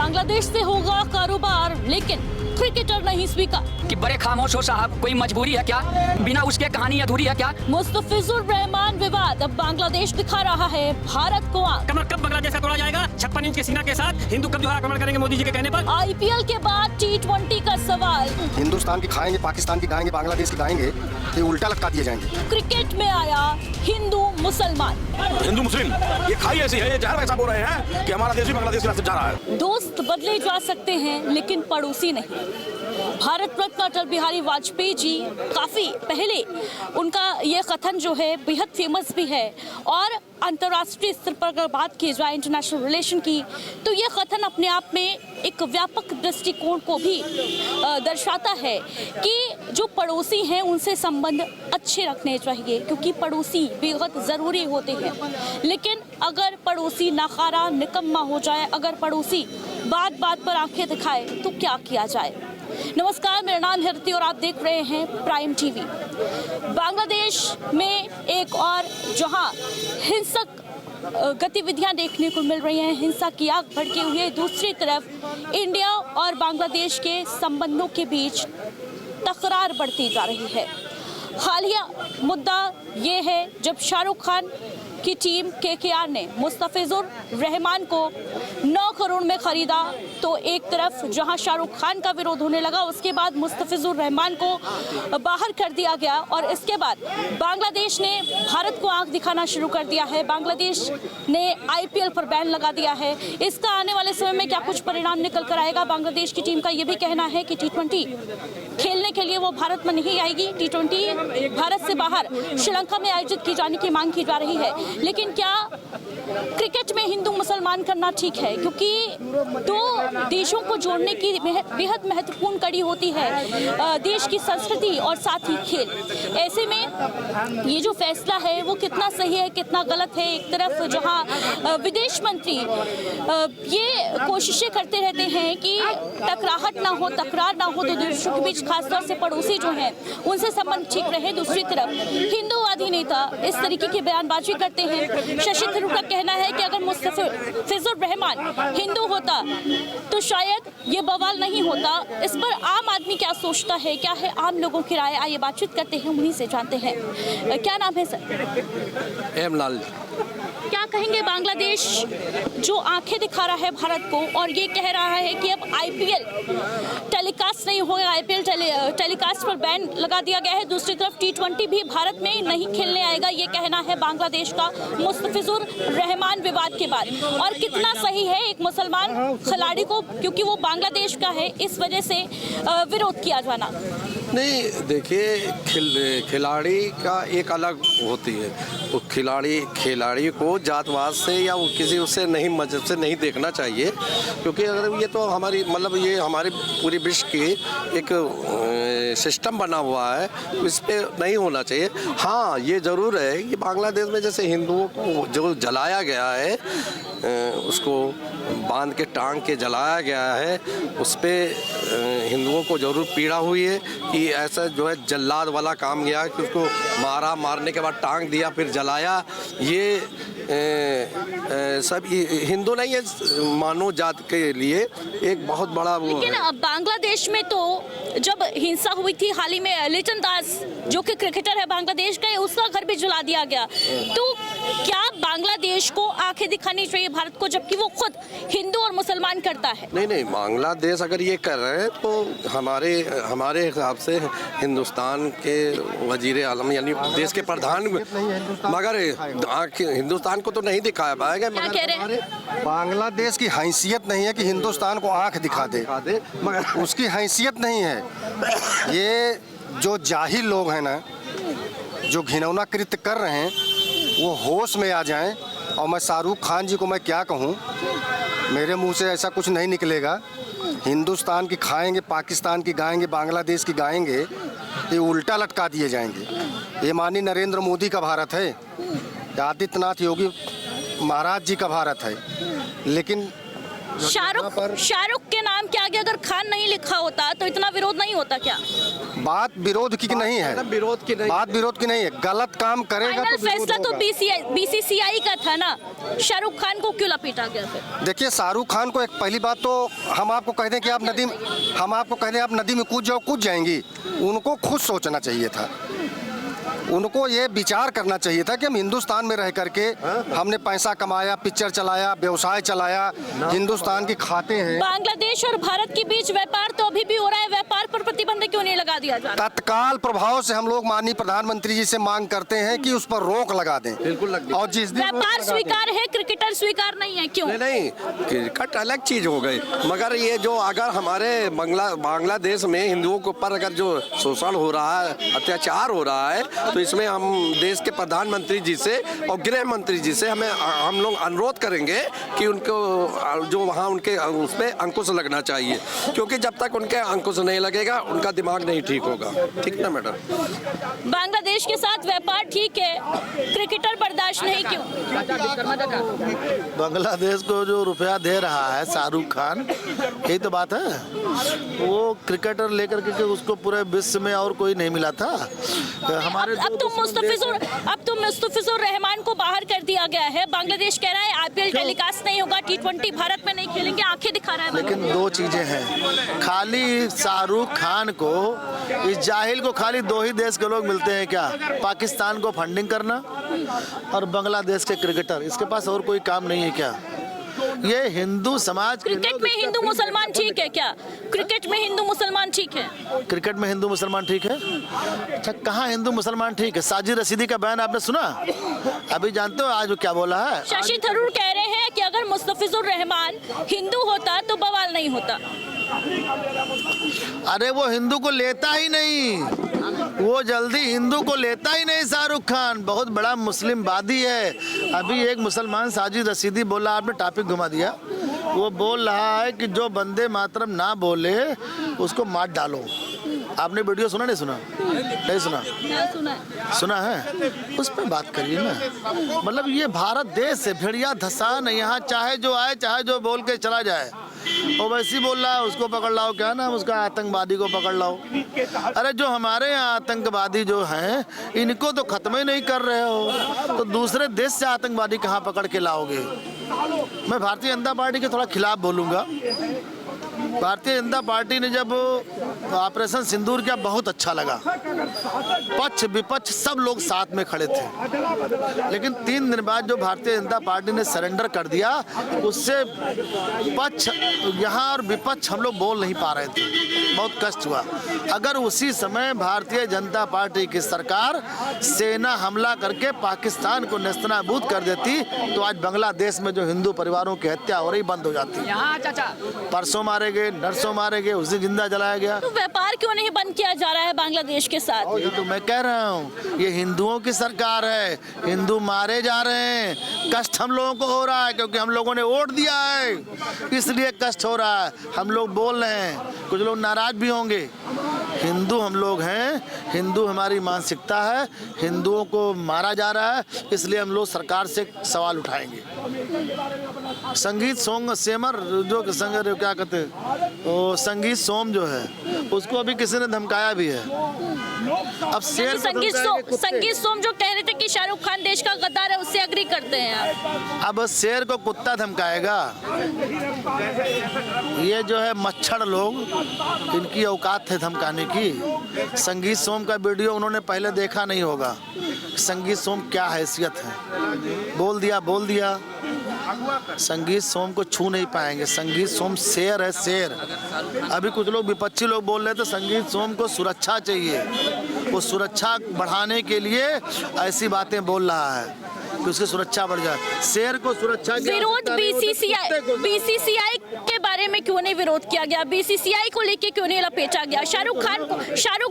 बांग्लादेश से होगा कारोबार, लेकिन क्रिकेटर नहीं स्वीकार। कि बड़े खामोश हो साहब, कोई मजबूरी है क्या? बिना उसके कहानी अधूरी है क्या? मुस्तफिजुर रहमान विवाद अब बांग्लादेश दिखा रहा है भारत को आंख। कमर कब बांग्लादेश का तोड़ा जाएगा? 56 इंच के सीना के साथ हिंदू कब जो है आक्रमण करेंगे मोदी जी के कहने पर? IPL के बाद T20 का सवाल। हिंदुस्तान की खाएंगे, पाकिस्तान की खाएंगे, बांग्लादेश की खाएंगे, ये उल्टा लटका दिए जाएंगे। क्रिकेट में आया हिंदू मुसलमान। हिंदू मुस्लिम ये खाई ऐसी है, ये जहर वैसा बोल रहे हैं कि हमारा देश भी बांग्लादेश की रास्ते जा रहा है। दोस्त बदले जा सकते हैं लेकिन पड़ोसी नहीं। भारत रत्न अटल बिहारी वाजपेयी जी काफी पहले उनका ये कथन जो है बेहद फेमस भी है, और अंतर्राष्ट्रीय स्तर पर अगर बात की जाए इंटरनेशनल रिलेशन की, तो ये कथन अपने आप में एक व्यापक दृष्टिकोण को भी दर्शाता है कि जो पड़ोसी हैं उनसे संबंध अच्छे रखने चाहिए, क्योंकि पड़ोसी बेहद ज़रूरी होते हैं। लेकिन अगर पड़ोसी नाकारा निकम्मा हो जाए, अगर पड़ोसी बात बात पर आंखें दिखाए, तो क्या किया जाए। नमस्कार, मेरा नाम है रिति और आप देख रहे हैं प्राइम टीवी। बांग्लादेश में एक और जहां हिंसक गतिविधियां देखने को मिल रही हैं, हिंसा की आग भड़के हुए, दूसरी तरफ इंडिया और बांग्लादेश के संबंधों के बीच तकरार बढ़ती जा रही है। हालिया मुद्दा ये है जब शाहरुख खान की टीम KKR ने मुस्तफिजुर रहमान को 9 करोड़ में खरीदा, तो एक तरफ जहां शाहरुख खान का विरोध होने लगा, उसके बाद मुस्तफिजुर रहमान को बाहर कर दिया गया और इसके बाद बांग्लादेश ने भारत को आंख दिखाना शुरू कर दिया है। बांग्लादेश ने IPL पर बैन लगा दिया है। इसका आने वाले समय में क्या कुछ परिणाम निकल कर आएगा? बांग्लादेश की टीम का यह भी कहना है कि T20 खेलने के लिए वो भारत में नहीं आएगी। T20 भारत से बाहर श्रीलंका में आयोजित की जाने की मांग की जा रही है। लेकिन क्या क्रिकेट में हिंदू मुसलमान करना ठीक है? क्योंकि दो देशों को जोड़ने की बेहद महत्वपूर्ण कड़ी होती है देश की संस्कृति और साथ ही खेल। ऐसे में ये जो फैसला है वो कितना सही है, कितना गलत है? एक तरफ जहां विदेश मंत्री ये कोशिशें करते रहते हैं कि टकराहट ना हो, तकरार ना हो, तो देशों के बीच खासतौर से पड़ोसी जो हैं उनसे संबंध ठीक रहे। दूसरी तरफ हिंदूवादी नेता इस तरीके की बयानबाजी करते हैं। शशि थरूर का कहना है कि अगर मुस्तफिजुर रहमान हिंदू होता तो शायद ये बवाल नहीं होता। इस पर आम आदमी क्या सोचता है, क्या है आम लोगों की राय? आइए बातचीत करते हैं, उन्हीं से जानते हैं। क्या नाम है सर? एम लाल। क्या कहेंगे? बांग्लादेश जो आंखें दिखा रहा है भारत को और ये कह रहा है कि अब IPL टेलीकास्ट नहीं होगा, IPL टेलीकास्ट पर बैन लगा दिया गया है। दूसरी तरफ T20 भी भारत में नहीं खेलने आएगा, ये कहना है बांग्लादेश का मुस्तफिजुर रहमान विवाद के बाद। और कितना सही है एक मुसलमान खिलाड़ी को, क्योंकि वो बांग्लादेश का है, इस वजह से विरोध किया जाना? नहीं, देखिए खिलाड़ी का एक अलग होती है। वो खिलाड़ी को जातवाद से या वो किसी उससे नहीं, मजहब से नहीं देखना चाहिए, क्योंकि अगर ये तो हमारी मतलब ये हमारी पूरी विश्व की एक सिस्टम बना हुआ है, इस पर नहीं होना चाहिए। हाँ, ये ज़रूर है कि बांग्लादेश में जैसे हिंदुओं को जो जलाया गया है, उसको बांध के टांग के जलाया गया है, उस पर हिंदुओं को ज़रूर पीड़ा हुई है कि ऐसा जो है जल्लाद वाला काम किया कि उसको मारने के बाद टांग दिया, फिर जलाया। ये सब हिंदू नहीं है, मानव जात के लिए एक बहुत बड़ा वो। लेकिन बांग्लादेश में तो जब हिंसा हुई थी हाल ही में, लिटन दास जो कि क्रिकेटर है बांग्लादेश का, उसका घर भी जला दिया गया। तो क्या बांग्लादेश को आंखें दिखानी चाहिए भारत को, जबकि वो खुद हिंदू और मुसलमान करता है? नहीं, बांग्लादेश अगर ये कर रहे हैं तो हमारे हिसाब से हिंदुस्तान के वजीर आलम यानी देश के प्रधान, मगर हिंदुस्तान को तो नहीं दिखाया पाएगा। क्या कह रहे हैं? बांग्लादेश की हैसियत नहीं है कि हिंदुस्तान को आंख दिखा दे, मगर उसकी हैसियत नहीं है। ये जो जाहिल लोग हैं ना, जो घिनौना कृत्य कर रहे हैं, वो होश में आ जाएं। और मैं शाहरुख खान जी को मैं क्या कहूँ, मेरे मुंह से ऐसा कुछ नहीं निकलेगा। हिंदुस्तान की खाएंगे, पाकिस्तान की गाएंगे, बांग्लादेश की गाएंगे, ये उल्टा लटका दिए जाएंगे। ये माननीय नरेंद्र मोदी का भारत है, आदित्यनाथ योगी महाराज जी का भारत है। लेकिन शाहरुख के नाम के आगे अगर खान नहीं लिखा होता तो इतना विरोध नहीं होता क्या? बात विरोध की नहीं है, विरोध की नहीं, बात विरोध की नहीं है। गलत काम करेगा फाइनल तो विरोध फैसला तो होगा। बीसीसीआई का था ना, शाहरुख खान को क्यों लपेटा गया फिर? देखिए, शाहरुख खान को एक पहली बात तो हम आपको कह दें कि आप नदी में कूद जाओ, कूद जाएंगी। उनको खुद सोचना चाहिए था, उनको ये विचार करना चाहिए था कि हम हिंदुस्तान में रह करके हमने पैसा कमाया, पिक्चर चलाया, व्यवसाय चलाया, हिंदुस्तान की खाते हैं। बांग्लादेश और भारत के बीच व्यापार तो अभी भी हो रहा है, व्यापार पर प्रतिबंध क्यों नहीं लगा दिया जा रहा? तत्काल प्रभाव से हम लोग माननीय प्रधानमंत्री जी से मांग करते हैं कि उस पर रोक लगा दें। बिल्कुल लग और जिस दिन व्यापार स्वीकार है, क्रिकेटर स्वीकार नहीं है, क्यों? नहीं, क्रिकेट अलग चीज हो गई, मगर ये जो अगर हमारे बांग्लादेश में हिंदुओं के ऊपर अगर जो शोषण हो रहा है, अत्याचार हो रहा है, तो इसमें हम देश के प्रधानमंत्री जी से और गृह मंत्री जी से हम लोग अनुरोध करेंगे कि उनको जो वहाँ उनके उसमें अंकुश लगना चाहिए, क्योंकि जब तक उनके अंकुश नहीं लगेगा उनका दिमाग नहीं ठीक होगा। ठीक ना मैडम? बांग्लादेश के साथ व्यापार ठीक है, क्रिकेटर बर्दाश्त नहीं, क्यों? बांग्लादेश को जो रुपया दे रहा है शाहरुख खान, यही तो बात है। वो क्रिकेटर लेकर के उसको पूरे विश्व में और कोई नहीं मिला था। हमारे अब तो मुस्तफिजुर रहमान को बाहर कर दिया गया है। बांग्लादेश कह रहा है आईपीएल टेलीकास्ट नहीं होगा, T20 भारत में नहीं खेलेंगे, आंखें दिखा रहा है। लेकिन दो चीजें हैं, खाली शाहरुख खान को, इस जाहिल को खाली दो ही देश के लोग मिलते हैं क्या? पाकिस्तान को फंडिंग करना और बांग्लादेश के क्रिकेटर। इसके पास और कोई काम नहीं है क्या? ये हिंदू समाज क्रिकेट में हिंदू मुसलमान ठीक है क्या? क्रिकेट में हिंदू मुसलमान ठीक है? क्रिकेट में हिंदू मुसलमान ठीक है? अच्छा, कहाँ हिंदू मुसलमान ठीक है? साजिद रशीदी का बयान आपने सुना? अभी जानते हो आज वो क्या बोला है? शशि थरूर कह रहे हैं कि अगर मुस्तफिजुर रहमान हिंदू होता तो बवाल नहीं होता। अरे वो हिंदू को लेता ही नहीं, वो जल्दी हिंदू को लेता ही नहीं। शाहरुख खान बहुत बड़ा मुस्लिम वादी है। अभी एक मुसलमान साजिद रशीदी बोला, आपने टॉपिक घुमा दिया। वो बोल रहा है कि जो बंदे मातरम ना बोले उसको मार डालो। आपने वीडियो सुना? नहीं सुना? नहीं सुना? सुना है? उस पर बात करिए ना। मतलब ये भारत देश है, भेड़िया धसान है, यहाँ चाहे जो आए, चाहे जो बोल के चला जाए। और वैसे ही बोल रहा है उसको पकड़ लाओ, क्या ना उसका आतंकवादी को पकड़ लाओ। अरे जो हमारे यहाँ आतंकवादी जो हैं, इनको तो खत्म ही नहीं कर रहे हो, तो दूसरे देश से आतंकवादी कहाँ पकड़ के लाओगे? मैं भारतीय जनता पार्टी के थोड़ा खिलाफ बोलूँगा। भारतीय जनता पार्टी ने जब ऑपरेशन सिंदूर किया, बहुत अच्छा लगा। पक्ष विपक्ष सब लोग साथ में खड़े थे। लेकिन 3 दिन बाद जो भारतीय जनता पार्टी ने सरेंडर कर दिया, उससे पक्ष यहाँ और विपक्ष हम लोग बोल नहीं पा रहे थे, बहुत कष्ट हुआ। अगर उसी समय भारतीय जनता पार्टी की सरकार सेना हमला करके पाकिस्तान को नेस्तनाबूद कर देती, तो आज बांग्लादेश में जो हिंदू परिवारों की हत्या हो रही बंद हो जाती। परसों मारे गए, नरसों मारे गए, उसे जिंदा जलाया गया। तो व्यापार क्यों नहीं बंद किया जा रहा है बांग्लादेश के साथ? ये तो मैं कह रहा हूँ, ये हिंदुओं की सरकार है, हिंदू मारे जा रहे हैं। कष्ट हम लोगों को हो रहा है क्योंकि हम लोगों ने वोट दिया है, इसलिए कष्ट हो रहा है। हम लोग बोल रहे हैं, कुछ लोग नाराज भी होंगे। हिंदू हम लोग हैं, हिंदू हमारी मानसिकता है, हिंदुओं को मारा जा रहा है, इसलिए हम लोग सरकार से सवाल उठाएंगे। संगीत सोम सेमर जो संग क्या कहते हैं, वो संगीत सोम जो है, उसको अभी किसी ने धमकाया भी है। अब शेर संगीत सोम जो कह रहे थे कि शाहरुख खान देश का गद्दार है, उससे एग्री करते हैं आप? अब शेर को कुत्ता धमकाएगा। ये जो है मच्छर लोग, इनकी औकात है धमकाने की। संगीत सोम का वीडियो उन्होंने पहले देखा नहीं होगा। संगीत सोम क्या हैसियत है, बोल दिया। संगीत सोम को छू नहीं पाएंगे। संगीत सोम शेर है, शेर। अभी कुछ लोग विपक्षी लोग बोल रहे थे संगीत सोम को सुरक्षा चाहिए, वो सुरक्षा बढ़ाने के लिए ऐसी बातें बोल रहा है कि उसकी सुरक्षा बढ़ जाए। शेर को सुरक्षा विरोध बीसीसीआई के बारे में क्यों नहीं विरोध किया गया? बीसीसीआई को लेके क्यों नहीं लपेटा गया? शाहरुख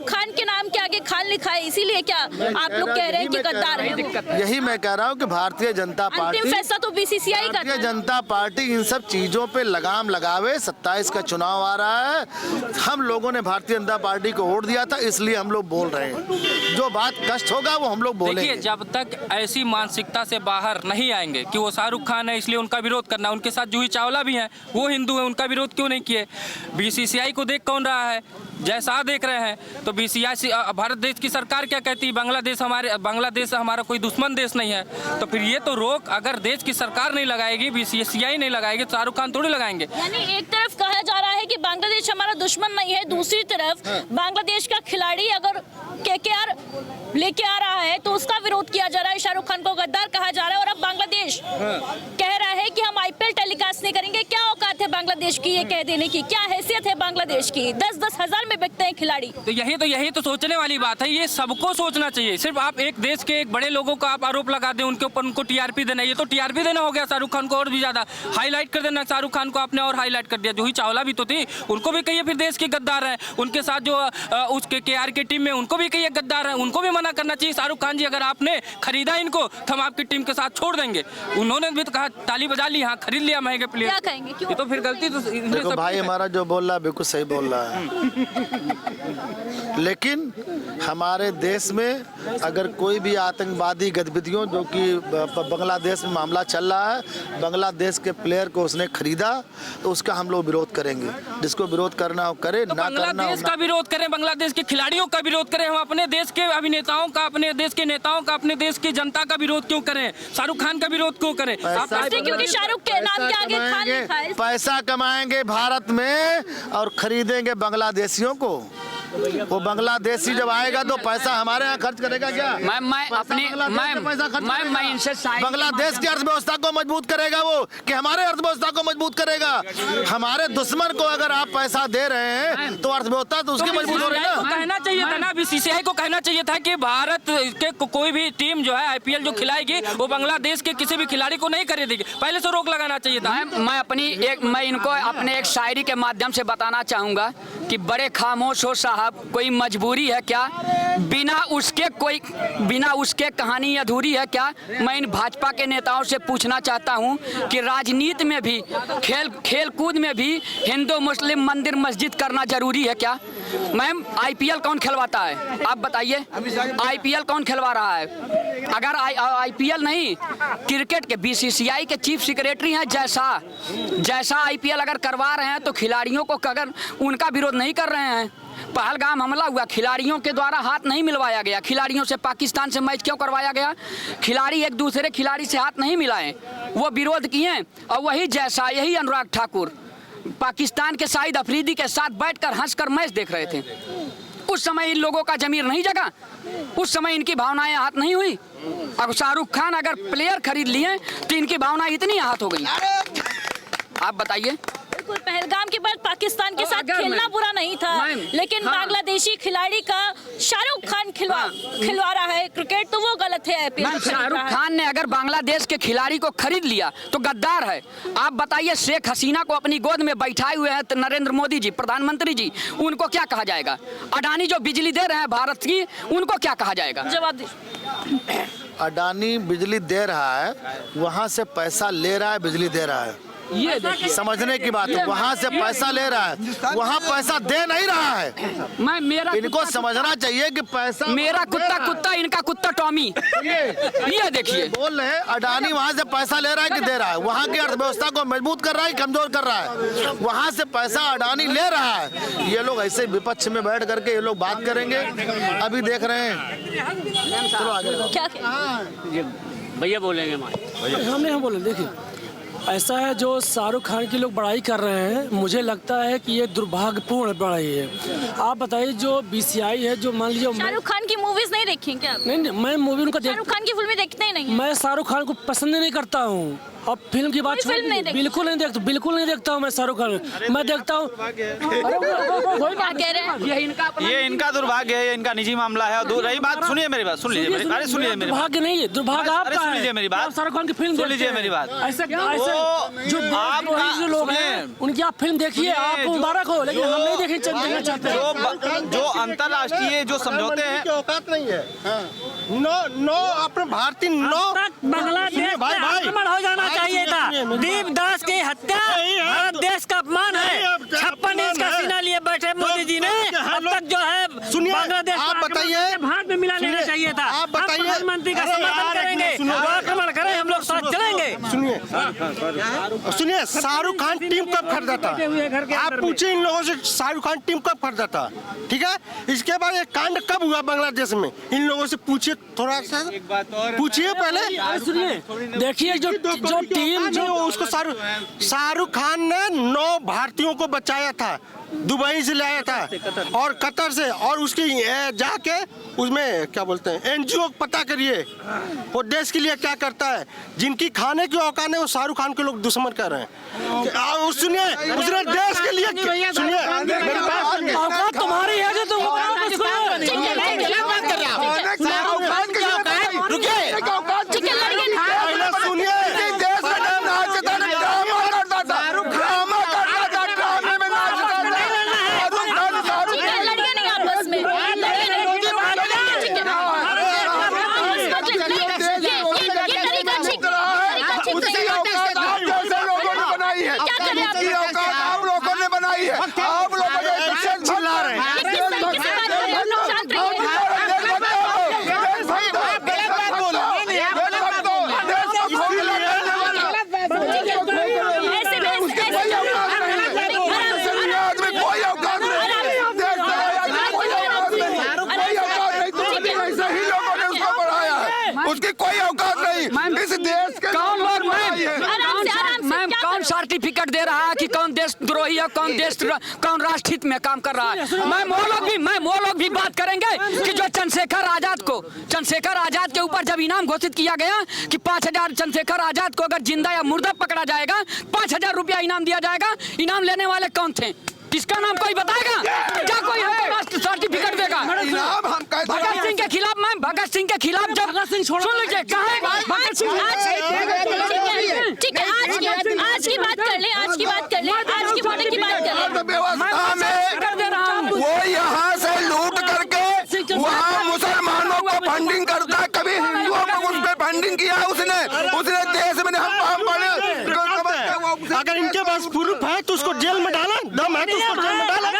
खान के नाम के आगे खान लिखा है, इसीलिए क्या आप लोग कह रहे हैं कि गद्दार है वो? यही मैं कह रहा हूँ कि भारतीय जनता पार्टी, अंतिम फैसला तो बीसीसीआई का भारतीय जनता पार्टी इन सब चीजों पे लगाम लगावे। 27 का चुनाव आ रहा है, हम लोगों ने भारतीय जनता पार्टी को वोट दिया था, इसलिए हम लोग बोल रहे हैं। जो बात कष्ट होगा वो हम लोग बोलेंगे। देखिए, जब तक ऐसी मानसिकता से बाहर नहीं आएंगे कि वो शाहरुख खान है इसलिए उनका विरोध करना, उनके साथ जूही चावला भी हैं, वो हिंदू है, उनका विरोध क्यों नहीं किए? बीसीसीआई को देख कौन रहा है? जैसा देख रहे हैं तो बीसीसीआई, भारत देश की सरकार क्या कहती है? बांग्लादेश हमारा कोई दुश्मन देश नहीं है, तो फिर ये तो रोक अगर देश की सरकार नहीं लगाएगी, बीसीसीआई नहीं लगाएगी, तो शाहरुख खान थोड़ी लगाएंगे। यानी एक तरफ कहा जा रहा है कि बांग्लादेश हमारा दुश्मन नहीं है, दूसरी तरफ बांग्लादेश का खिलाड़ी अगर केकेआर लेके आ रहा है तो उसका विरोध किया जा रहा है, शाहरुख खान को गद्दार कहा जा रहा है। और अब बांग्लादेश कह रहा है कि हम आईपीएल टेलीकास्ट नहीं करेंगे। क्या औकात है बांग्लादेश की ये कह देने की? क्या हैसियत है बांग्लादेश की? 10-10 हजार में बिकते हैं खिलाड़ी। तो यही तो सोचने वाली बात है, ये सबको सोचना चाहिए। सिर्फ आप एक देश के एक बड़े लोगों का आप आरोप लगा दें, उनके ऊपर उनको टीआरपी देना, ये तो टीआरपी देना हो गया। शाहरुख खान को और भी ज्यादा हाईलाइट कर देना, शाहरुख खान को आपने और हाईलाइट कर दिया। जूही चावला भी तो थी, उनको भी कहिए फिर देश के गद्दार है। उनके साथ जो उसके केआर की टीम में उनको भी कहिए गद्दार है, उनको भी मना करना चाहिए। शाहरुख खान जी, अगर आपने खरीदा इनको तो हम आपकी टीम के साथ छोड़ देंगे। उन्होंने भी तो कहा, ताली बजा ली, हाँ खरीद लिया महंगे प्लेयर। क्या कहेंगे? क्यों? ये तो फिर गलती तो देखो भाई, हमारा जो बोल रहा है बिल्कुल सही बोल रहा है, लेकिन हमारे देश में अगर कोई भी आतंकवादी गतिविधियों, जो कि बांग्लादेश में मामला चल रहा है, बांग्लादेश के प्लेयर को उसने खरीदा, तो उसका हम लोग विरोध करेंगे। जिसको विरोध करना हो करे, ना करना हो बांग्लादेश का विरोध करें, बांग्लादेश के खिलाड़ियों का विरोध करें। हम अपने देश के अभिनेताओं का, अपने देश के नेताओं का, अपने देश की जनता का विरोध क्यों करें? शाहरुख खान का विरोध क्यों करें? क्योंकि शाहरुख के नाम के आगे खान लिखा है। पैसा कमाएंगे भारत में और खरीदेंगे बांग्लादेशियों को। वो बांग्लादेशी जब आएगा तो पैसा हमारे यहाँ खर्च करेगा क्या? मैं अपनी मैं इनसे बांग्लादेश की अर्थव्यवस्था को मजबूत करेगा वो, कि हमारे अर्थव्यवस्था को मजबूत करेगा? हमारे दुश्मन को अगर आप पैसा दे रहे हैं तो अर्थव्यवस्था तो उसकी मजबूत हो रही है ना। कहना चाहिए था ना, बीसीसीआई को कहना चाहिए था कि भारत के कोई भी टीम जो है आईपीएल जो खिलाएगी वो बांग्लादेश के किसी भी खिलाड़ी को नहीं खरीदेगी। पहले से रोक लगाना चाहिए था। मैं इनको अपने एक शायरी के माध्यम से बताना चाहूंगा कि बड़े खामोश हो साहब, कोई मजबूरी है क्या? बिना उसके कहानी अधूरी है क्या? मैं इन भाजपा के नेताओं से पूछना चाहता हूं कि राजनीति में भी, खेल कूद में भी हिंदू मुस्लिम मंदिर मस्जिद करना जरूरी है क्या? मैम, आईपीएल कौन खिलवाता है? आप बताइए, आईपीएल कौन खिलवा रहा है? अगर आईपीएल नहीं, क्रिकेट के बीसीसीआई के चीफ सेक्रेटरी हैं, जैसा आईपीएल अगर करवा रहे हैं तो खिलाड़ियों को अगर उनका विरोध नहीं कर रहे हैं। पहलगाम हमला हुआ, खिलाड़ियों के द्वारा हाथ नहीं मिलवाया गया। खिलाड़ियों से पाकिस्तान से मैच क्यों करवाया गया? खिलाड़ी एक दूसरे खिलाड़ी से हाथ नहीं मिलाए, वो विरोध किए। और यही अनुराग ठाकुर पाकिस्तान के शाहिद अफरीदी के साथ बैठकर हंसकर मैच देख रहे थे। उस समय इन लोगों का जमीर नहीं जगा, उस समय इनकी भावनाएं आहत नहीं हुई। अब शाहरुख खान अगर प्लेयर खरीद लिए तो इनकी भावनाएं इतनी आहत हो गई। आप बताइए। बिल्कुल, पहलगाम के बाद पाकिस्तान के साथ खेलना बुरा नहीं था, लेकिन बांग्लादेशी खिलाड़ी का शाहरुख खान खिलवा रहा है क्रिकेट, तो वो गलत है। शाहरुख खान ने अगर बांग्लादेश के खिलाड़ी को खरीद लिया तो गद्दार है। आप बताइए, शेख हसीना को अपनी गोद में बैठाए हुए हैं नरेंद्र मोदी जी, प्रधानमंत्री जी, उनको क्या कहा जाएगा? अडानी जो बिजली दे रहे हैं भारत की, उनको क्या कहा जाएगा? जवाब दीजिए। अडानी बिजली दे रहा है, वहाँ से पैसा ले रहा है, बिजली दे रहा है। ये देखिए, समझने की बात है, वहाँ से पैसा ले रहा है, वहाँ पैसा दे नहीं रहा है। इनको समझना चाहिए कि पैसा, मेरा कुत्ता इनका कुत्ता टॉमी। ये देखिए, बोल रहे हैं अडानी वहाँ से पैसा ले रहा है कि दे रहा है? वहाँ की अर्थव्यवस्था को मजबूत कर रहा है, कमजोर कर रहा है? वहाँ से पैसा अडानी ले रहा है। ये लोग ऐसे विपक्ष में बैठ करके ये लोग बात करेंगे, अभी देख रहे हैं। चलो आगे। क्या भैया बोलेंगे? हम बोले, देखिए ऐसा है, जो शाहरुख खान की लोग बड़ाई कर रहे हैं, मुझे लगता है कि ये दुर्भाग्यपूर्ण बड़ाई है। आप बताइए, जो बीसीसीआई है, जो मान लीजिए, शाहरुख खान की मूवीज नहीं देखी क्या? नहीं, मैं मूवी उनका शाहरुख खान की फिल्में देखते ही नहीं। मैं शाहरुख खान को पसंद नहीं करता हूँ। अब फिल्म की बात बिल्कुल नहीं देखता हूँ मैं शाहरुख खान। मैं देखता हूँ, ये इनका दुर्भाग्य है, ये इनका निजी मामला है। रही बात, सुनिए मेरी बात, सुन लीजिए। अरे सुनिए मेरी बात। दुर्भाग्य नहीं है, दुर्भाग्य आपका है। सुन लीजिए मेरी बात, शाहरुख खान की फिल्म सुन लीजिए मेरी बात। ऐसे जो जो लोग हैं उनकी आप फिल्म देखिए, आपको मुबारक हो, लेकिन हम नहीं देखना चाहते हैं। जो अंतर्राष्ट्रीय जो समझौते हैं, औकात नहीं है। नो अपने भारतीय बांग्लादेश भाई आक्रमण हो जाना चाहिए था। दीपदास की हत्या भारत देश का अपमान है। 56 इंच का सीना लिए बैठे मोदी जी ने अब तक जो है बांग्लादेश आप बताइए, भारत में मिला लेना चाहिए था। आप बताइए, प्रधानमंत्री का समर्थन करेंगे, वो आक्रमण करें, हम लोग साथ चलेंगे। सुनिए, शाहरुख खान टीम कब खरीदा था? आप पूछिए इन लोगों से, शाहरुख खान टीम कब खरीदा था? ठीक है, इसके बाद ये कांड कब हुआ बांग्लादेश में? इन लोगों से पूछिए, थोड़ा सा पूछिए पहले। सुनिए, देखिए जो टीम जो उसको शाहरुख खान ने 9 भारतीयों को बचाया था, दुबई से लाया था और कतर से, और उसकी जाके उसमें क्या बोलते हैं NGO पता करिए वो देश के लिए क्या करता है। जिनकी खाने की औकात है वो शाहरुख खान के लोग दुश्मन कर रहे हैं। सुनिए, उसने देश के लिए, सुनिए मेरी बात सुनिए, औकात तुम्हारी है जो तुम सर्टिफिकेट दे रहा है कि कौन देशद्रोही है, कौन राष्ट्रहित में काम कर रहा है। मैं वो लोग भी बात करेंगे कि जो चंद्रशेखर आजाद के ऊपर जब इनाम घोषित किया गया कि 5000 चंद्रशेखर आजाद को अगर जिंदा या मुर्दा पकड़ा जाएगा 5000 रुपया इनाम दिया जाएगा। इनाम लेने वाले कौन थे? इसका नाम कोई बताएगा? क्या कोई हमको सर्टिफिकेट देगा? भगत सिंह के खिलाफ, मैम भगत सिंह के खिलाफ जब सुन लीजिए, भगत सिंह, ठीक है, आज की बात कर ले, आज की बात कर ले, आज की बॉर्डर की बात कर ले। व्यवस्था में वो यहाँ से लूट करके वहाँ मुसलमानों को फंडिंग करता है, कभी हिंदुओं को उस पर फंडिंग किया उसने देश में हम पढ़े। अगर इनके पास प्रूफ है तो उसको जेल में डाला, दम है तो उसको जेल में डाला।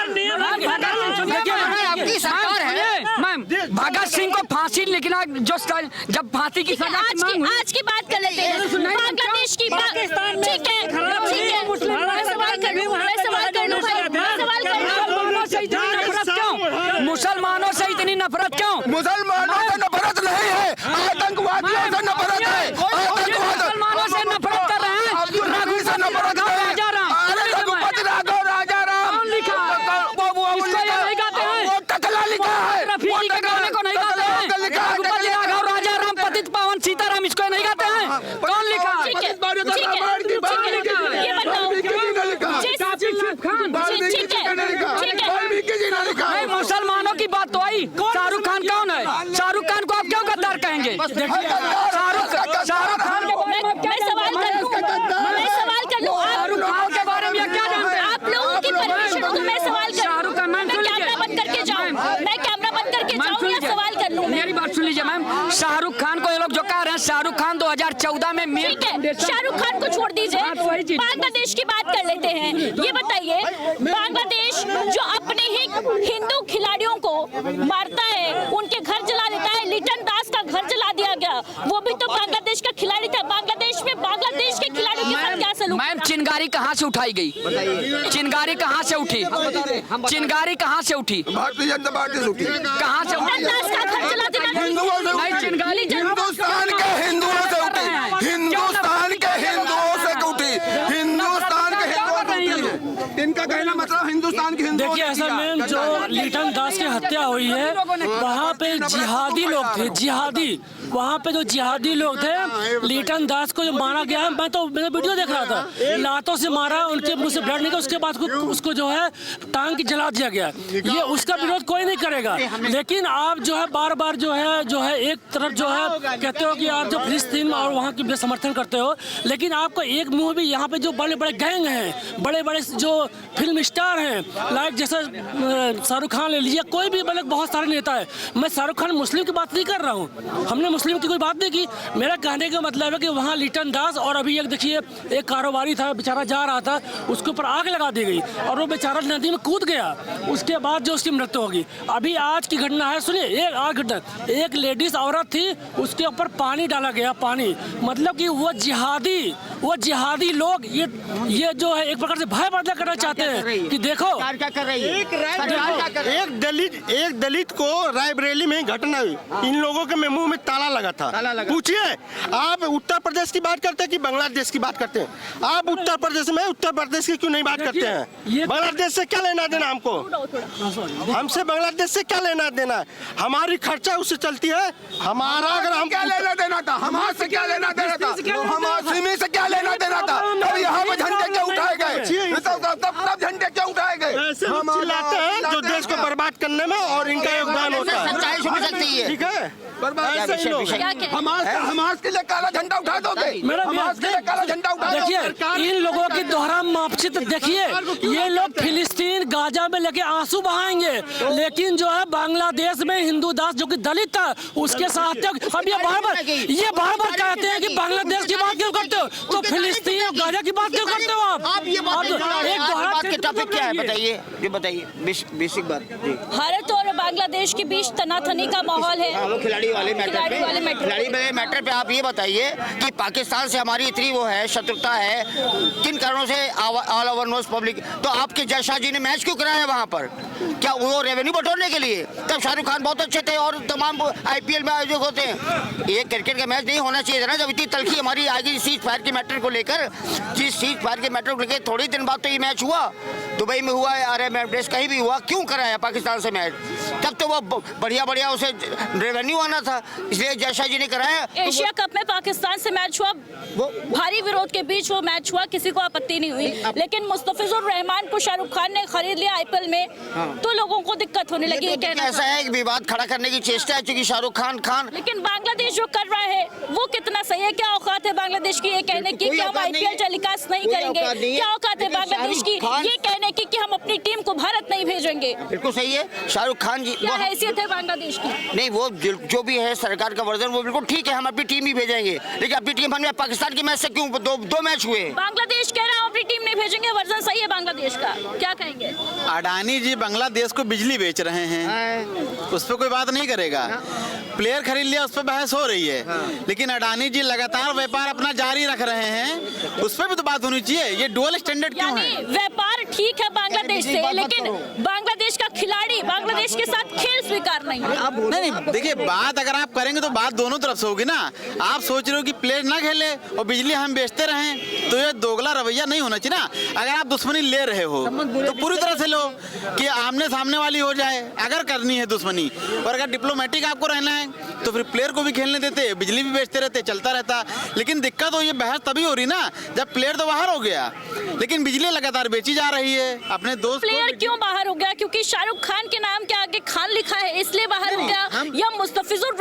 मैम भगत सिंह को फांसी लिखना, जो जब फांसी की सजा आज की बात कर लेते हैं, बांग्लादेश की बात। ठीक है, मैं सवाल कर लूं मुसलमानों से इतनी नफरत क्यों? मुसलमानों से नफरत नहीं है, आतंकवादियों से नफरत है। मुसलमानों से नफरत कर रहे हैं, रघु से नफरत है। रघुपति राघव राजा राम वो टकला लिखा है, रफीकी के गाने को नहीं गाते हैं। रघुपति राघव राजा राम पतित पावन सीताराम इसको नहीं गाते हैं। कौन लिखा? ये बताओ, मुसलमानों की बात तो आई। शाहरुख खान कौन है? शाहरुख खान को आप क्यों गद्दार कहेंगे? शाहरुख खान के बारे में मैं सवाल कर लूं, शाहरुख खान के बारे में क्या जानते हैं? आप लोगों की परमिशन हो तो मैं सवाल कर शाहरुख खान, मैं कैमरा बंद करके जाऊं या सवाल कर लूं? मेरी बात सुन लीजिए मैम, शाहरुख खान को ये लोग जो कह रहे हैं, शाहरुख खान 2014 में ठीक है, शाहरुख खान को छोड़ दीजिए, बांग्लादेश की बात कर लेते हैं। ये बताइए, बांग्लादेश जो अपने ही हिंदू खिलाड़ियों को मारता है, उनके घर जला देता है, लिटन दास का घर जला दिया गया, वो भी तो बांग्लादेश का खिलाड़ी था। बांग्लादेश में बांग्लादेश के खिलाड़ियों के साथ क्या सलूक? मैम चिंगारी कहाँ से उठाई गई? चिंगारी कहाँ से उठी? चिंगारी कहाँ से उठी? भारतीय जनता पार्टी से उठी। कहाँ से उठी? दास का घर जला देना हिंदुओं से उठी। हिंदुस्तान के हिंदुओं से उठी। हिंदुस्तान के हिंदुओं से उठी। हिंदुस्तान के हिंदुओं से उठी। इनका कहना मतलब हिंदुस्तान की हिंदुओं देखिए ने असल किया। में जो लिटन दास की हत्या हुई है वहाँ पे जिहादी लोग थे, जिहादी, वहाँ पे जो जिहादी लोग थे, लिटन दास को जो मारा गया है, मैंने वीडियो देख रहा था, लातों से मारा, उनके मुंह से ब्लड निकला, उसके बाद उसको जो है टांग की जला दिया गया। ये उसका विरोध कोई नहीं करेगा, लेकिन आप जो है बार बार जो है एक तरफ जो है कहते हो कि आप जो फिलिस्तीन और वहाँ की समर्थन करते हो, लेकिन आपको एक मुंह भी यहाँ पे जो बड़े बड़े गैंग हैं, बड़े बड़े जो फिल्म स्टार हैं, लाइक जैसे शाहरुख खान ले लीजिए, कोई भी मतलब बहुत सारे नेता है। मैं शाहरुख खान मुस्लिम की बात नहीं कर रहा हूँ, हमने मुस्लिम की कोई बात नहीं की। मेरा कहने का मतलब है कि वहाँ लिटन दास और अभी एक देखिए एक कारोबारी था, बेचारा जा रहा था, उसके ऊपर आग लगा दी गई और वो बेचारा नदी में कूद गया, उसके बाद जो उसकी मृत्यु होगी। अभी आज की घटना है, सुनिए, एक आज घटना, एक लेडीज औरत थी, उसके ऊपर पानी डाला गया, पानी, मतलब कि वो जिहादी लोग ये जो है एक प्रकार से भय पैदा करना चाहते हैं कि देखो क्या कर रही है। एक दलित को रायबरेली में घटना हुई, इन लोगों के मुंह में ताला लगा था। पूछिए, आप उत्तर प्रदेश की बात करते हैं कि बांग्लादेश की बात करते हैं? आप उत्तर प्रदेश में उत्तर प्रदेश की क्यों नहीं बात करते हैं? बांग्लादेश से क्या लेना देना हमको? हमसे बांग्लादेश से क्या लेना देना है? हमारी खर्चा उससे चलती है, हमारा अगर हम क्या लेना देना था? हमारे से क्या लेना देना था? हमारे से क्या लेना देना था? और यहाँ पे झंडे क्यों उठाए गए? तब झंडे क्यों उठाए गए? ऐसे लोग चिल्लाते हैं जो देश को बर्बाद करने में और इनका योगदान होता है। सच्चाई सुन सकती है। ठीक है, ऐसे ही लोग हमारे के लिए काला झंडा उठा दोगे? हमारे के लिए काला झंडा उठा दोगे? देखिए इन लोगों की दोहरा मापचित देखिए, ये लोग फिलिस्तीन गाजा में लेके आंसू बहाएंगे, लेकिन जो है बांग्लादेश में हिंदू दास जो कि दलित था उसके साथ अब ये बार बार कहते हैं कि बांग्लादेश की बात क्यों करते हो, तो फिलिस्तीन और गाजा की बात क्यों करते हो आप ये बात के टॉपिक क्या है बताइए, ये बताइए बेसिक बात। भारत और बांग्लादेश के बीच तनातनी का माहौल है। खिलाड़ी वाले मैटर पे आप ये बताइए कि पाकिस्तान से हमारी इतनी वो है शत्रुता है, किन कारणों से? All over knows public. तो आपके जयशाह जी ने मैच क्यों कराया वहाँ पर? क्या वो रेवेन्यू बटोरने के लिए? तब शाहरुख खान बहुत अच्छे थे और तमाम IPL में आयोजक होते हैं। ये क्रिकेट का मैच नहीं होना चाहिए था ना, जब इतनी तलखी हमारी आएगी सीज फायर के मैटर को लेकर। जिस सीज फायर के मैटर को लेकर थोड़ी दिन बाद तो ये मैच हुआ, दुबई में हुआ, अरब एमिरेट्स कहीं भी हुआ, क्यों कराया पाकिस्तान से मैच? तब तो वो बढ़िया उसे रेवेन्यू आना था, इसलिए जयशाह जी ने कराया। एशिया कप में पाकिस्तान से मैच हुआ, भारी विरोध के बीच वो मैच हुआ, किसी को आपत्ति नहीं हुई, लेकिन मुस्तफिजुर रहमान को शाहरुख खान ने खरीद लिया IPL में, तो लोगों को दिक्कत होने लगी। ऐसा है कि विवाद खड़ा करने की चेष्टा है क्योंकि शाहरुख खान लेकिन बांग्लादेश जो कर रहा है वो कितना सही है? क्या औकात है बांग्लादेश की ये कहने की कि हम IPL टेलीकास्ट नहीं करेंगे? क्या औकात है बांग्लादेश की ये कहने की कि हम अपनी टीम को भारत नहीं भेजेंगे? बिल्कुल सही है, शाहरुख खान जी क्या हैसियत है बांग्लादेश की? नहीं, वो जो भी है सरकार का वर्जन वो बिल्कुल ठीक है, हम अपनी टीम ही भेजेंगे, लेकिन अपनी टीम हमने पाकिस्तान के मैच से क्यों दो मैच हुए? बांग्लादेश कह रहा है अपनी टीम नहीं भेजेंगे, वर्जन सही है बांग्लादेश का, क्या कहेंगे? अडानी जी बांग्लादेश को बिजली बेच रहे हैं, उस पर कोई बात नहीं करेगा। प्लेयर खरीद लिया, उस पर बहस हो रही है, लेकिन अडानी जी लगातार व्यापार अपना जारी रख रहे हैं, उस पर भी तो बात होनी चाहिए। ये डुअल स्टैंडर्ड क्यों है? व्यापार ठीक है बांग्लादेश से, लेकिन बांग्लादेश का खिलाड़ी बांग्लादेश के साथ खेल स्वीकार नहीं है। नहीं, देखिए बात अगर आप करेंगे तो बात दोनों तरफ से होगी ना। आप सोच रहे हो कि प्लेयर ना खेले और बिजली हम बेचते रहें, तो ये दोगला रवैया नहीं होना चाहिए ना। अगर आप दुश्मनी ले रहे हो तो पूरी तरह से लो कि आमने सामने वाली हो जाए, अगर करनी है दुश्मनी। और अगर डिप्लोमेटिक आपको रहना है तो फिर प्लेयर को भी खेलने देते, बिजली भी बेचते रहते, चलता रहता। लेकिन दिक्कत तो ये बहस तभी हो रही ना जब प्लेयर तो बाहर हो गया, लेकिन बिजली लगातार बेची जा रही है। अपने दोस्त प्लेयर क्यों बाहर हो गया? क्योंकि शाहरुख खान के नाम के आगे खान लिखा है इसलिए बाहर हो गया, या मुस्तफिजुर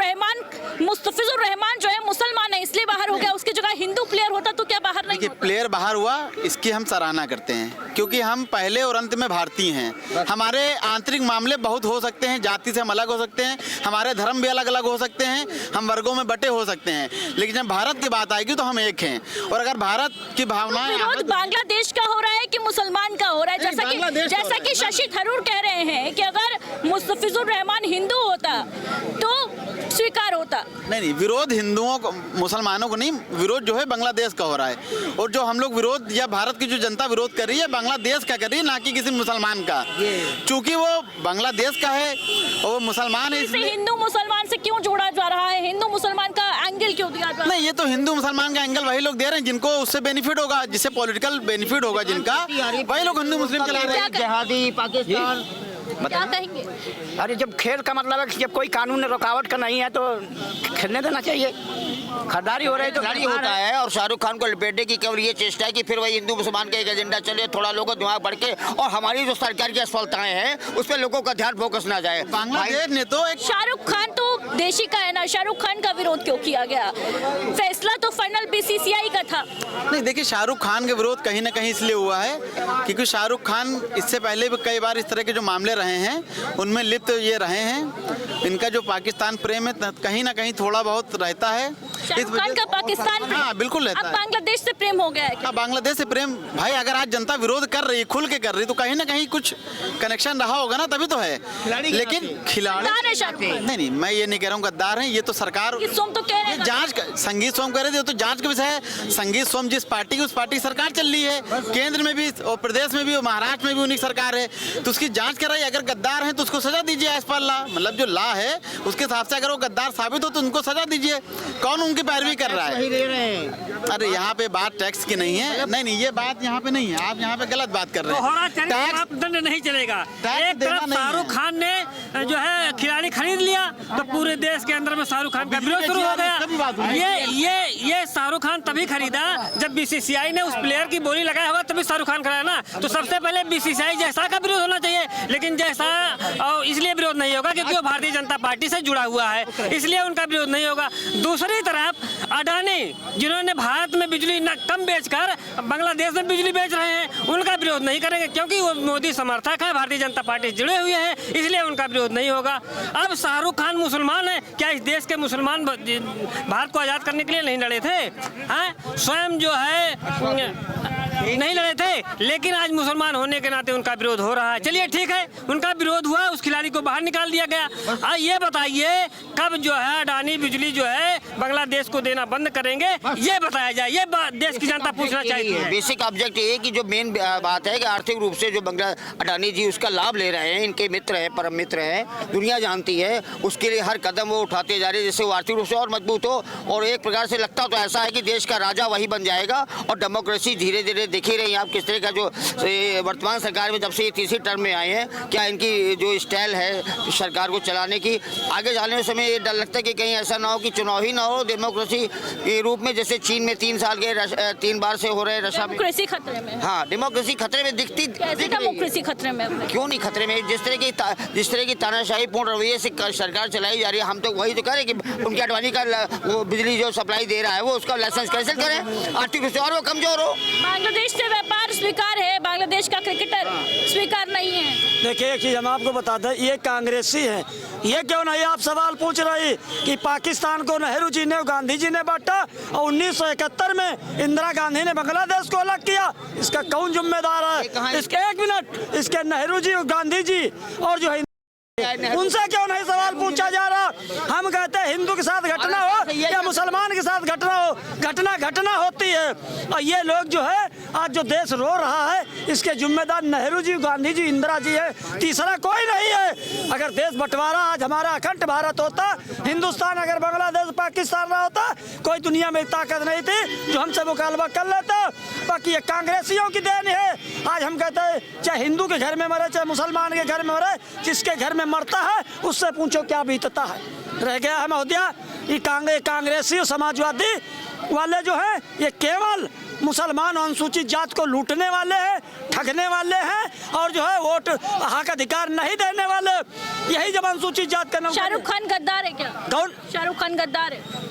रहमान जो है मुसलमान है इसलिए बाहर हो गया? उसकी जगह हिंदू प्लेयर होता तो क्या बाहर नहीं होता? प्लेयर बाहर हुआ इसकी हम सराहना करते हैं, क्योंकि हम पहले और अंत में भारतीय हैं। हमारे आंतरिक मामले बहुत हो सकते हैं, जाति से हम अलग हो सकते हैं, हमारे धर्म भी अलग अलग हो सकते हैं, हम वर्गों में बटे हो सकते हैं, लेकिन जब भारत की बात आएगी तो हम एक हैं। और अगर भारत की भावनाएं विरोध बांग्लादेश का हो रहा है कि मुसलमान का हो रहा है? जैसा कि शशि थरूर कह रहे हैं कि अगर मुस्तफिजुर रहमान हिंदू होता तो स्वीकार होता। नहीं, विरोध हिंदुओं को मुसलमानों को नहीं, विरोध जो है बांग्लादेश का हो रहा है। और जो हम लोग विरोध या भारत की जो जनता विरोध कर रही है बांग्लादेश का कर रही है, ना कि किसी मुसलमान का। चूंकि वो बांग्लादेश का है और वो मुसलमान है, हिंदू मुसलमान से क्यों जोड़ा जा रहा है? हिंदू मुसलमान का एंगल क्यों दिया जा रहा है? नहीं, ये तो हिंदू मुसलमान का एंगल वही लोग दे रहे हैं जिनको उससे बेनिफिट होगा, जिससे पॉलिटिकल बेनिफिट होगा जिनका, वही लोग हिंदू मुस्लिम चला रहे हैं। जिहादी पाकिस्तान क्या कहेंगे? अरे जब खेल का मतलब है कि जब कोई कानून रुकावट का नहीं है तो खेलने देना चाहिए। खरीदारी हो रही तो खिलाड़ी होता है और शाहरुख खान को लपेटने की केवल ये चेष्टा है कि फिर वही हिंदू मुसलमान का एक एजेंडा चले, थोड़ा लोगों को दिमाग बढ़ के, और हमारी जो सरकार की असफलताएं हैं उस पर लोगों का ध्यान फोकस ना जाए। बांग्लादेश ने तो एक शाहरुख खान तो देशी का है ना, शाहरुख खान का विरोध क्यों किया गया? फैसला तो फाइनल बीसीसीआई का था। नहीं, देखिए शाहरुख खान के विरोध कहीं ना कहीं इसलिए हुआ है क्योंकि शाहरुख खान इससे पहले भी कई बार इस तरह के जो मामले रहे हैं उनमें लिप्त ये रहे हैं। इनका जो पाकिस्तान प्रेम है कहीं ना कहीं थोड़ा बहुत रहता है। शाहरुख खान का पाकिस्तान प्रेम, हाँ बिल्कुल रहता अब है। बांग्लादेश से प्रेम हो गया है क्या? हाँ, बांग्लादेश से प्रेम भाई, अगर आज जनता विरोध कर रही, खुल के कर रही, तो कहीं ना कहीं कुछ कनेक्शन रहा होगा ना, तभी तो है। लेकिन खिलाड़ी गद्दार है शाहरुख खान। नहीं, मैं ये नहीं कह रहा हूँ गद्दार हैं, ये तो सरकार संगीत सोम तो कह रहे हैं जांच संगीत सोम कह रहे थे, तो जांच का विषय है। संगीत सोम जिस पार्टी की, उस पार्टी की सरकार चल रही है, केंद्र में भी और प्रदेश में भी और महाराष्ट्र में भी उन्हीं की सरकार है, तो उसकी जांच कर रही है। अगर गद्दार हैं तो उसको सजा दीजिए एज पर लॉ, मतलब जो लॉ है उसके हिसाब से अगर वो गद्दार साबित हो तो उनको सजा दीजिए। कौन उनकी पैरवी कर रहा है? अरे यहाँ पे बात टैक्स की नहीं है। नहीं, ये बात यहाँ पे नहीं है, आप यहाँ पे गलत बात कर रहे हैं। मापदंड नहीं चलेगा। टैक्स एक देना तरफ नहीं है। शाहरुख खान ने जो है खिलाड़ी खरीद लिया तो पूरे देश के अंदर में शाहरुख खान का विरोध शुरू हो गया। ये शाहरुख खान तभी खरीदा जब बीसीसीआई ने उस प्लेयर की बोली लगाया होगा, तभी शाहरुख खान खरीदा ना। तो सबसे पहले बीसीसीआई जैसा का विरोध होना चाहिए, लेकिन जैसा इसलिए विरोध नहीं होगा क्योंकि वो भारतीय जनता पार्टी से जुड़ा हुआ है, इसलिए उनका विरोध नहीं होगा। दूसरी तरफ अडानी जिन्होंने भारत में बिजली कम बेचकर बांग्लादेश में बिजली बेच रहे हैं, उनका विरोध नहीं करेंगे क्योंकि वो मोदी समर्थक है, भारतीय जनता पार्टी से जुड़े हुए हैं, इसलिए उनका विरोध नहीं होगा। अब शाहरुख खान मुसलमान है, क्या इस देश के मुसलमान भारत को आज़ाद करने के लिए नहीं लड़े थे? हैं? स्वयं जो है नहीं लड़े थे, लेकिन आज मुसलमान होने के नाते उनका विरोध हो रहा है। चलिए ठीक है, उनका विरोध हुआ, उस खिलाड़ी को बाहर निकाल दिया गया। ये बताइए कब जो है अडानी बिजली जो है बांग्लादेश को देना बंद करेंगे, ये बताया जाए। ये देश की जनता पूछना चाहिए। बेसिक ऑब्जेक्ट ये कि जो मेन बात है कि आर्थिक रूप से जो अडानी जी उसका लाभ ले रहे हैं, इनके मित्र हैं, परम मित्र हैं, दुनिया जानती है, उसके लिए हर कदम वो उठाते जा रहे हैं जिससे वो आर्थिक रूप से और मजबूत हो। और एक प्रकार से लगता तो ऐसा है कि देश का राजा वही बन जाएगा और डेमोक्रेसी धीरे धीरे देख ही रही हैं आप किस तरह का जो वर्तमान सरकार में जब से ये तीसरी टर्म में आए हैं, क्या इनकी जो स्टाइल है सरकार को चलाने की, आगे जाने में समय ये डर लगता है कि कहीं ऐसा ना हो कि चुनाव ही ना हो डेमोक्रेसी के रूप में, जैसे चीन में 3 साल के 3 बार से हो रहे हैं, रशिया में डेमोक्रेसी खतरे में। हाँ, डेमोक्रेसी खतरे में दिख डेमोक्रेसी खतरे में क्यों नहीं खतरे में? जिस तरह की तानाशाही पूर्ण रवैये से सरकार चलाई जा रही है, हम तो वही तो कह रहे हैं कि उनकी अडवाणी का वो बिजली जो सप्लाई दे रहा है वो उसका लाइसेंस कैंसिल करें, आर्थिक रूप से और वो कमजोर हो। बांग्लादेश से व्यापार स्वीकार है, बांग्लादेश का क्रिकेटर स्वीकार नहीं है। देखिए एक चीज हम आपको बताते हैं, ये कांग्रेसी है, ये क्यों नहीं आप सवाल पूछ रही कि पाकिस्तान को नेहरू जी ने गांधी जी ने बांटा और 1971 में इंदिरा गांधी ने बांग्लादेश को अलग किया, इसका कौन जिम्मेदार है? इसके एक मिनट, इसके नेहरू जी और गांधी जी और जो है उनसे क्यों नहीं सवाल पूछा जा रहा? हम कहते हैं हिंदू के साथ घटना हो या मुसलमान के साथ घटना हो, घटना होती है। और ये लोग जो है आज जो देश रो रहा है इसके जिम्मेदार नेहरू जी, गांधी जी, इंदिरा जी है, तीसरा कोई नहीं है। अगर देश बंटवारा आज हमारा अखंड भारत होता, हिंदुस्तान अगर बांग्लादेश पाकिस्तान रहा होता, कोई दुनिया में ताकत नहीं थी जो हमसे मुकालबा कर लेता। बाकी ये कांग्रेसियों की देन है। आज हम कहते हैं चाहे हिंदू के घर में मरे चाहे मुसलमान के घर में मरे, जिसके घर में मरता है उससे पूछो क्या बीतता है। रह गया है महोदया, ये कांग्रेसी और समाजवादी वाले जो है ये केवल मुसलमान अनुसूचित जात को लूटने वाले हैं, ठगने वाले हैं और जो है वोट हक अधिकार नहीं देने वाले। यही जब अनुसूचित जात का नाम। शाहरुख खान गद्दार है क्या? कौन? शाहरुख खान गद्दार है।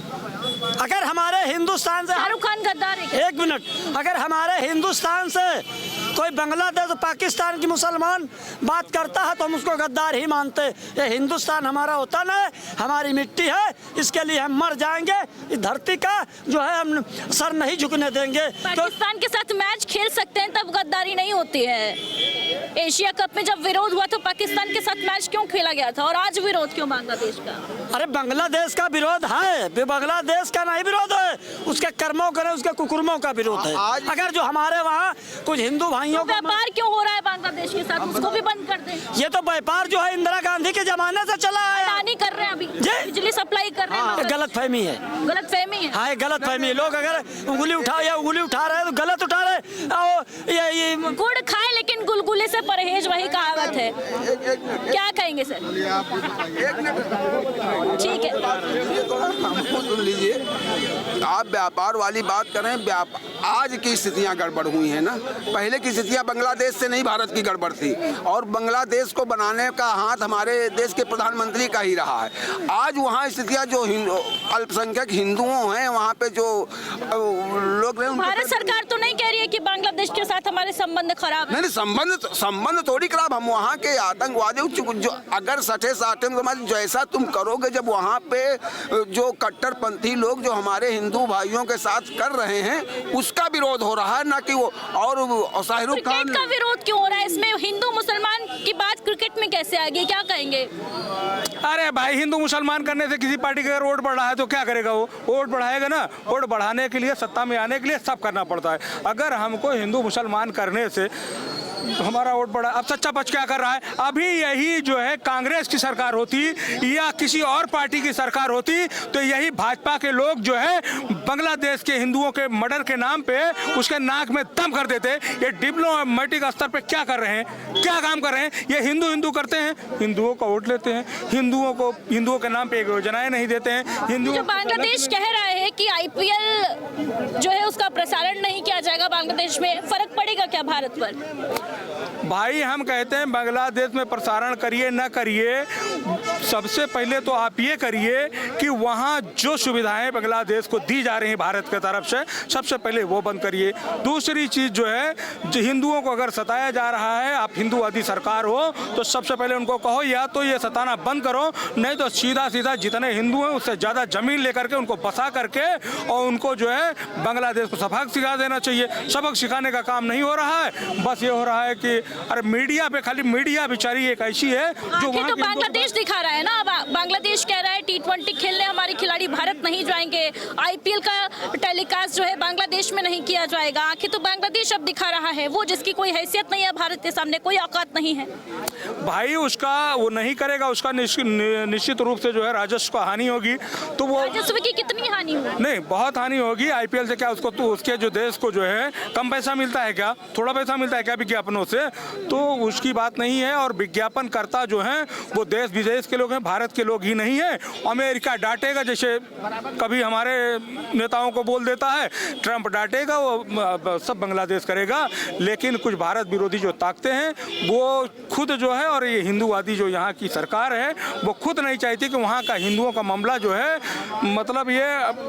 अगर हमारे हिंदुस्तान से शाहरुख खान गद्दार है। एक मिनट, अगर हमारे हिंदुस्तान से कोई बांग्लादेश पाकिस्तान की मुसलमान बात करता है तो हम उसको गद्दार ही मानते। ये हिंदुस्तान हमारा वतन है, हमारी मिट्टी है, इसके लिए हम मर जाएंगे। इस धरती का जो है हम सर नहीं झुकने देंगे। पाकिस्तान के साथ मैच खेल सकते हैं तब गद्दारी नहीं होती है। एशिया कप में जब विरोध हुआ तो पाकिस्तान के साथ मैच क्यों खेला गया था और आज विरोध क्यों बांग्लादेश का? अरे बांग्लादेश का विरोध है, बांग्लादेश का नहीं विरोध है, उसके कर्मों का, उसके कुकर्मों का विरोध है। अगर जो हमारे वहाँ कुछ हिंदू भाइयों का व्यापार क्यों हो रहा है बांग्लादेश के साथ, उसको भी बंद कर दें। ये तो व्यापार जो है इंदिरा गांधी के जमाने से चला है, अडानी कर रहे हैं अभी बिजली कर रहे हैं? गलत फहमी है, गलत फहमी है। हाँ, ये गलत फहमी है। लोग अगर उंगली उठा रहे हैं तो गलत उठा रहे हैं। ये गुड़ खाए लेकिन गुलगुले से परहेज, वही कहावत है। क्या कहेंगे सर? ठीक है, सुन लीजिए, आप व्यापार वाली बात करें, आज की स्थितियां गड़बड़ हुई हैं ना। पहले की स्थितियां बांग्लादेश से नहीं, भारत की गड़बड़ थी, और बांग्लादेश को बनाने का हाथ हमारे देश के प्रधानमंत्री का ही रहा है। आज वहाँ स्थितियां जो अल्पसंख्यक हिंदुओं हैं वहाँ पे जो लोग हैं, भारत सरकार तो नहीं कह रही है कि बांग्लादेश के साथ हमारे संबंध खराब है। नहीं, संबंध थोड़ी खराब। हम वहाँ के आतंकवादी जो अगर सठे साठे जैसा तुम करोगे, जब वहाँ पे जो कट्टरपंथी लोग जो हमारे हिंदू भाइयों के साथ कर रहे हैं, उसका विरोध हो रहा है ना कि वो। और शाहरुख खान का विरोध क्यों हो रहा है? इसमें हिंदू मुसलमान की बात क्रिकेट में कैसे आ गई? क्या कहेंगे? अरे भाई, हिंदू मुसलमान करने से किसी पार्टी का वोट बढ़ रहा है तो क्या करेगा? वो वोट बढ़ाएगा ना। वोट बढ़ाने के लिए, सत्ता में आने के लिए सब करना पड़ता है। अगर हमको हिंदू मुसलमान करने से हमारा वोट बढ़ा, अब सच्चा पक्ष क्या कर रहा है? अभी यही जो है कांग्रेस की सरकार होती या किसी और पार्टी की सरकार होती तो यही भाजपा के लोग जो है बांग्लादेश के हिंदुओं के मर्डर के नाम पे उसके नाक में दम कर देते। ये डिप्लोमेटिक स्तर पे क्या कर रहे हैं, क्या काम कर रहे हैं? ये हिंदू करते हैं, हिंदुओं का वोट लेते हैं, हिंदुओं के नाम पे योजनाएं नहीं देते हैं। हिंदू जो बांग्लादेश कह रहा है कि IPL जो है उसका प्रसारण नहीं किया जाएगा बांग्लादेश में, फर्क पड़ेगा क्या भारत पर? भाई, हम कहते हैं बांग्लादेश में प्रसारण करिए न करिए, सबसे पहले तो आप ये करिए कि वहाँ जो सुविधाएं बांग्लादेश को दी जा रही हैं भारत की तरफ से, सबसे पहले वो बंद करिए। दूसरी चीज़ जो है, जो हिंदुओं को अगर सताया जा रहा है, आप हिंदूवादी सरकार हो तो सबसे पहले उनको कहो या तो ये सताना बंद करो, नहीं तो सीधा जितने हिंदू हैं उससे ज़्यादा ज़मीन लेकर के उनको बसा करके और उनको जो है बांग्लादेश को सबक सिखा देना चाहिए। सबक सिखाने का काम नहीं हो रहा है, बस ये हो रहा है कि अरे मीडिया पे, खाली मीडिया बेचारी एक ऐसी है जो वहाँ तो बांग्लादेश दिखा रहा है ना। बांग्लादेश कह रहा है T20 खेलने हमारे खिलाड़ी भारत नहीं जाएंगे, IPL का टेलीकास्ट जो है बांग्लादेश में नहीं किया जाएगा। आखिर तो बांग्लादेश अब दिखा रहा है वो जिसकी कोई हैसियत नहीं है, भारत के सामने कोई औकात नहीं है। भाई, उसका वो नहीं करेगा, उसका निश्चित रूप से जो है राजस्व का हानि होगी। तो वो राजस्व की कितनी हानि होगी? नहीं, बहुत हानि होगी। IPL से क्या उसको, तो उसके जो देश को जो है कम पैसा मिलता है क्या? थोड़ा पैसा मिलता है क्या विज्ञापनों से? तो उसकी बात नहीं है। और विज्ञापन करता जो है वो देश विदेश के लोग हैं, भारत के लोग ही नहीं है। अमेरिका डांटेगा, जैसे कभी हमारे नेताओं को बोल देता है, ट्रंप डांटेगा, वो सब बांग्लादेश करेगा। लेकिन कुछ भारत विरोधी जो ताकतें हैं वो खुद जो है, और ये हिंदूवादी जो यहाँ की सरकार है वो खुद नहीं चाहती कि वहाँ का हिंदुओं का मामला जो है मतलब ये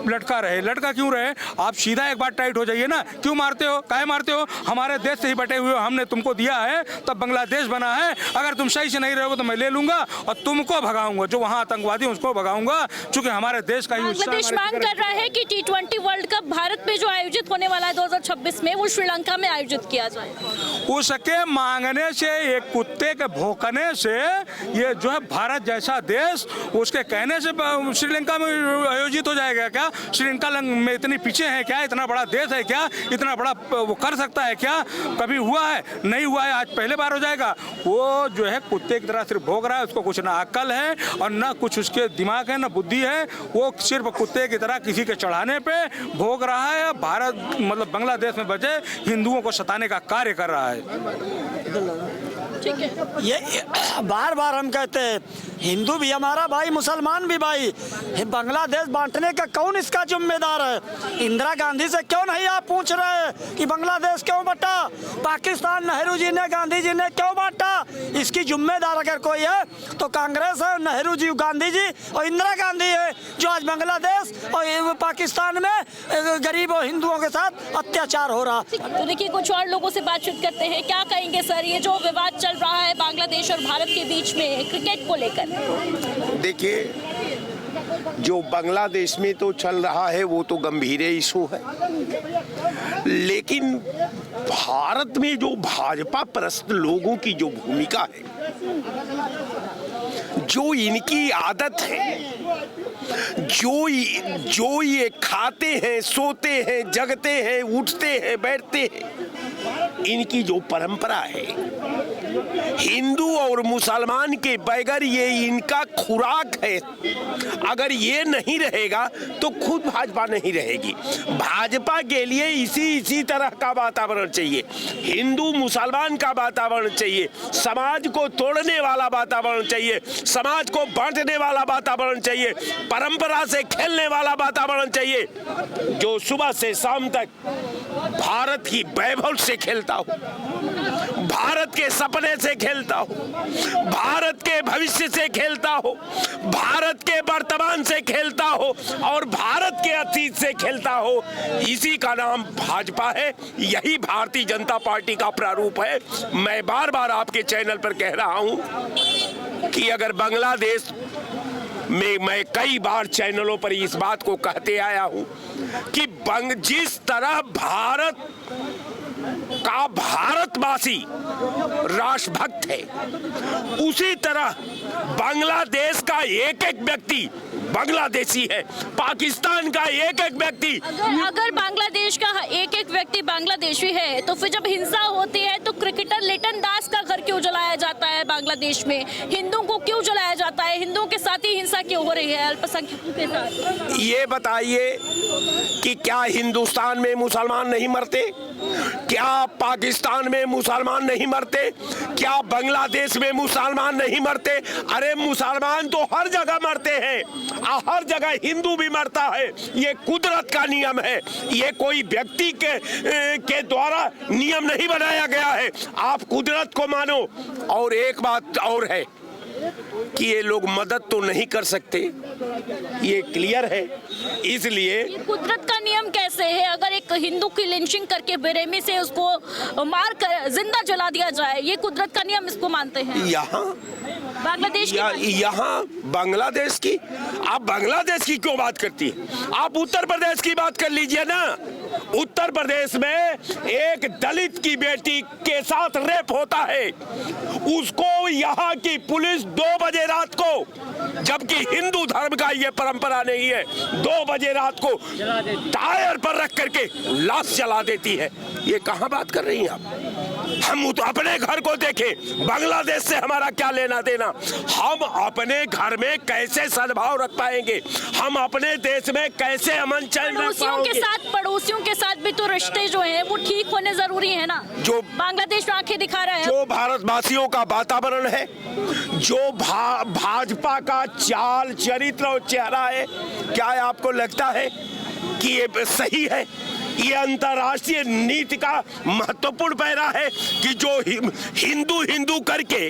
लटका रहे। लटका क्यों रहे? आप सीधा एक बार टाइट हो जाइए ना। क्यों मारते हो, काहे मारते हो? हमारे देश से ही बटे हुए हमने तुमको दिया है, तब बांग्लादेश बना है। अगर तुम सही से नहीं रहोगे तो मैं ले लूंगा और तुमको भगाऊंगा, जो वहाँ आतंकवादी उसको भगाऊंगा, क्योंकि हमारे देश का ही बांग्लादेश मांग कर रहा है कि T20 वर्ल्ड कप भारत में जो आयोजित होने वाला है 2026 में, वो श्रीलंका में आयोजित किया जाए। उसके मांगने से, एक कुत्ते के भौंकने से ये जो है भारत जैसा देश, उसके कहने से श्रीलंका में आयोजित हो जाएगा क्या? श्रीलंका में इतनी पीछे है क्या? इतना बड़ा देश है क्या? इतना बड़ा वो कर सकता है क्या? कभी हुआ है? नहीं हुआ है, आज पहले बार हो जाएगा। वो जो है कुत्ते की तरह सिर्फ भौंक रहा है, उसको कुछ ना अक्ल है और ना कुछ उसके दिमाग है, ना बुद्धि है। वो सिर्फ कुत्ते की तरह किसी के चढ़ाने पे भौंक रहा है। भारत मतलब बांग्लादेश में बचे हिंदुओं को सताने का कार्य कर रहा है। ठीक है, ये बार बार हम कहते हैं हिंदू भी हमारा भाई, मुसलमान भी भाई। बांग्लादेश बांटने का कौन इसका जिम्मेदार है? इंदिरा गांधी से क्यों नहीं आप पूछ रहे कि बांग्लादेश क्यों बंटा? पाकिस्तान नेहरू जी ने, गांधी जी ने क्यों बांटा? इसकी जिम्मेदार अगर कोई है तो कांग्रेस है, नेहरू जी, गांधी जी और इंदिरा गांधी है, जो आज बांग्लादेश और पाकिस्तान में गरीब और हिंदुओं के साथ अत्याचार हो रहा। तो देखिए, कुछ और लोगों से बातचीत करते हैं। क्या कहेंगे सर, ये जो विवाद चल रहा है बांग्लादेश और भारत के बीच में क्रिकेट को लेकर? देखिए, जो बांग्लादेश में तो चल रहा है वो तो गंभीर इशू है, लेकिन भारत में जो भाजपा परस्त लोगों की जो भूमिका है, जो इनकी आदत है, जो ये खाते हैं, सोते हैं, जगते हैं, उठते हैं, बैठते हैं, इनकी जो परंपरा है हिंदू और मुसलमान के बगैर ये इनका खुराक है। अगर ये नहीं रहेगा तो खुद भाजपा नहीं रहेगी। भाजपा के लिए इसी तरह का वातावरण चाहिए, हिंदू मुसलमान का वातावरण चाहिए, समाज को तोड़ने वाला वातावरण चाहिए, समाज को बांटने वाला वातावरण चाहिए, परंपरा से खेलने वाला वातावरण चाहिए, जो सुबह से शाम तक भारत की वैभव से खेलता हो, भारत के सपने से खेलता हो, भारत के भविष्य से खेलता हो, भारत के वर्तमान से खेलता हो और भारत के अतीत से खेलता हो। इसी का नाम भाजपा है, यही भारतीय जनता पार्टी का प्रारूप है। मैं बार बार आपके चैनल पर कह रहा हूं कि अगर बांग्लादेश में, मैं कई बार चैनलों पर इस बात को कहते आया हूं कि जिस तरह भारत का भारतवासी राष्ट्रभक्त है, उसी तरह बांग्लादेश का एक एक व्यक्ति बांग्लादेशी है, पाकिस्तान का एक एक व्यक्ति। अगर बांग्लादेश का एक एक व्यक्ति बांग्लादेशी है तो फिर जब हिंसा होती है तो क्रिकेटर लिटन दास का घर क्यों जलाया जाता है बांग्लादेश में? हिंदुओं को क्यों जलाया जाता है? हिंदुओं के साथ ही हिंसा क्यों हो रही है अल्पसंख्यकों के साथ? ये बताइए कि क्या हिंदुस्तान में मुसलमान नहीं मरते? क्या पाकिस्तान में मुसलमान नहीं मरते? क्या बांग्लादेश में मुसलमान नहीं मरते? अरे मुसलमान तो हर जगह मरते हैं, हर जगह हिंदू भी मरता है। ये कुदरत का नियम है, ये कोई व्यक्ति के द्वारा नियम नहीं बनाया गया है। आप कुदरत को मानो। और एक बात और है कि ये लोग मदद तो नहीं कर सकते, ये क्लियर है। इसलिए कुदरत का नियम कैसे है? अगर एक हिंदू की लिंचिंग करके बेरहमी से उसको मार कर जिंदा जला दिया जाए, ये कुदरत का नियम इसको मानते हैं? यहाँ बांग्लादेश यहाँ बांग्लादेश की, आप बांग्लादेश की क्यों बात करती है? आप उत्तर प्रदेश की बात कर लीजिए ना। उत्तर प्रदेश में एक दलित की बेटी के साथ रेप होता है, उसको यहाँ की पुलिस 2 बजे रात को, जबकि हिंदू धर्म का ये परंपरा नहीं है, 2 बजे रात को टायर पर रख करके लाश जला देती है। ये कहाँ बात कर रही हैं आप? हम तो अपने घर को देखें, बांग्लादेश से हमारा क्या लेना देना? हम अपने घर में कैसे सद्भाव रख पाएंगे? हम अपने देश में कैसे अमन चैन रख पाएंगे? पड़ोसियों के साथ भी तो रिश्ते जो हैं वो ठीक होने जरूरी है ना। जो बांग्लादेश में आंखें दिखा रहा है, जो भारतवासियों का वातावरण है, जो भाजपा का चाल चरित्र और चेहरा है, क्या आपको लगता है कि ये सही है? ये अंतर्राष्ट्रीय नीति का महत्वपूर्ण पहरा है कि जो हिंदू हिंदू करके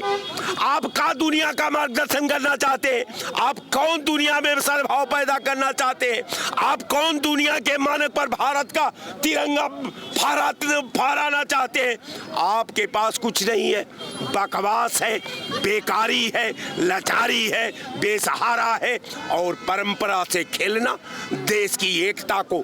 आप का दुनिया का मार्गदर्शन करना चाहते हैं? आप कौन दुनिया में सद्भाव पैदा करना चाहते हैं? आप कौन दुनिया के मानक पर भारत का तिरंगा फहराना चाहते हैं? आपके पास कुछ नहीं है, बकवास है, बेकारी है, लाचारी है, बेसहारा है और परंपरा से खेलना, देश की एकता को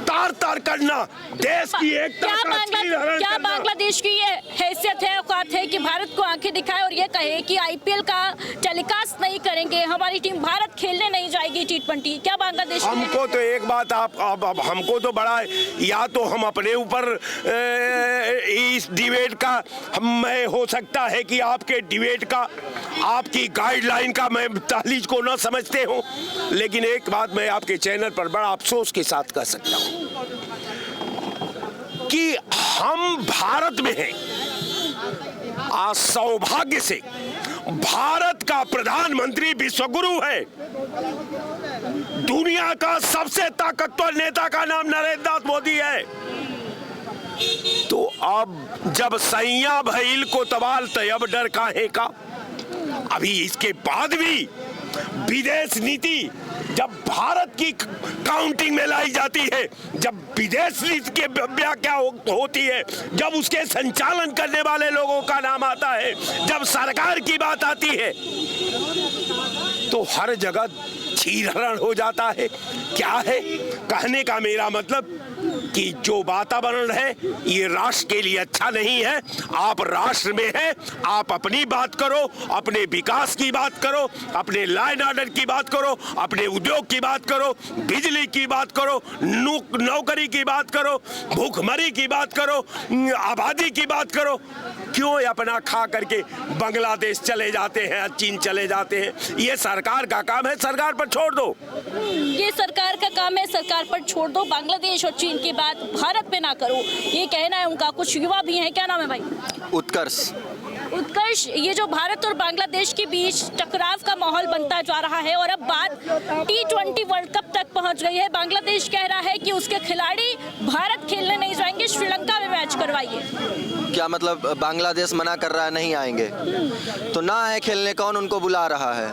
तार तार करना, देश की एकता का चीरहरण क्या करना। बांग्लादेश की ये हैसियत है, औकात है कि भारत को आंखें दिखाए और ये कहे कि आईपीएल का टेलीकास्ट नहीं करेंगे, हमारी टीम भारत खेलने नहीं जाएगी T20? क्या बांग्लादेश? हमको तो एक बात अब हमको तो बड़ा, या तो हम अपने ऊपर इस डिबेट का मैं हो सकता है कि आपके डिबेट का, आपकी गाइडलाइन का मैं तहलीज को न समझते हो, लेकिन एक बात मैं आपके चैनल पर बड़ा अफसोस के साथ कह सकता हूं कि हम भारत में हैं। आज सौभाग्य से भारत का प्रधानमंत्री विश्वगुरु है। दुनिया का सबसे ताकतवर नेता का नाम नरेंद्र नाथ मोदी है। तो अब जब सैया भइल को तबाल तब डर काहे का? अभी इसके बाद भी विदेश नीति जब भारत की काउंटिंग में लाई जाती है, जब विदेश नीति की व्याख्या होती है, जब उसके संचालन करने वाले लोगों का नाम आता है, जब सरकार की बात आती है, तो हर जगह चीरहरण हो जाता है। क्या है कहने का मेरा मतलब कि जो वातावरण है ये राष्ट्र के लिए अच्छा नहीं है। आप राष्ट्र में हैं, आप अपनी बात करो, अपने विकास की बात करो, अपने लॉ एंड ऑर्डर की बात करो, अपने उद्योग की बात करो, बिजली की बात करो, नौकरी की बात करो, भूखमरी की बात करो, आबादी की बात करो। क्यों अपना खा करके बांग्लादेश चले जाते हैं, चीन चले जाते हैं? ये सरकार का काम है, सरकार पर छोड़ दो। ये सरकार का काम है, सरकार पर छोड़ दो। बांग्लादेश और चीन की बात भारत में ना करो, ये कहना है उनका। कुछ युवा भी हैं, क्या नाम है भाई? उत्कर्ष, ये जो भारत और बांग्लादेश के बीच टकराव का माहौल बनता जा रहा है और अब बात T20 वर्ल्ड कप तक पहुंच गई है। बांग्लादेश कह रहा है कि उसके खिलाड़ी भारत खेलने नहीं जाएंगे, श्रीलंका में मैच करवाइए। क्या मतलब बांग्लादेश मना कर रहा है नहीं आएंगे? तो ना आए खेलने, कौन उनको बुला रहा है?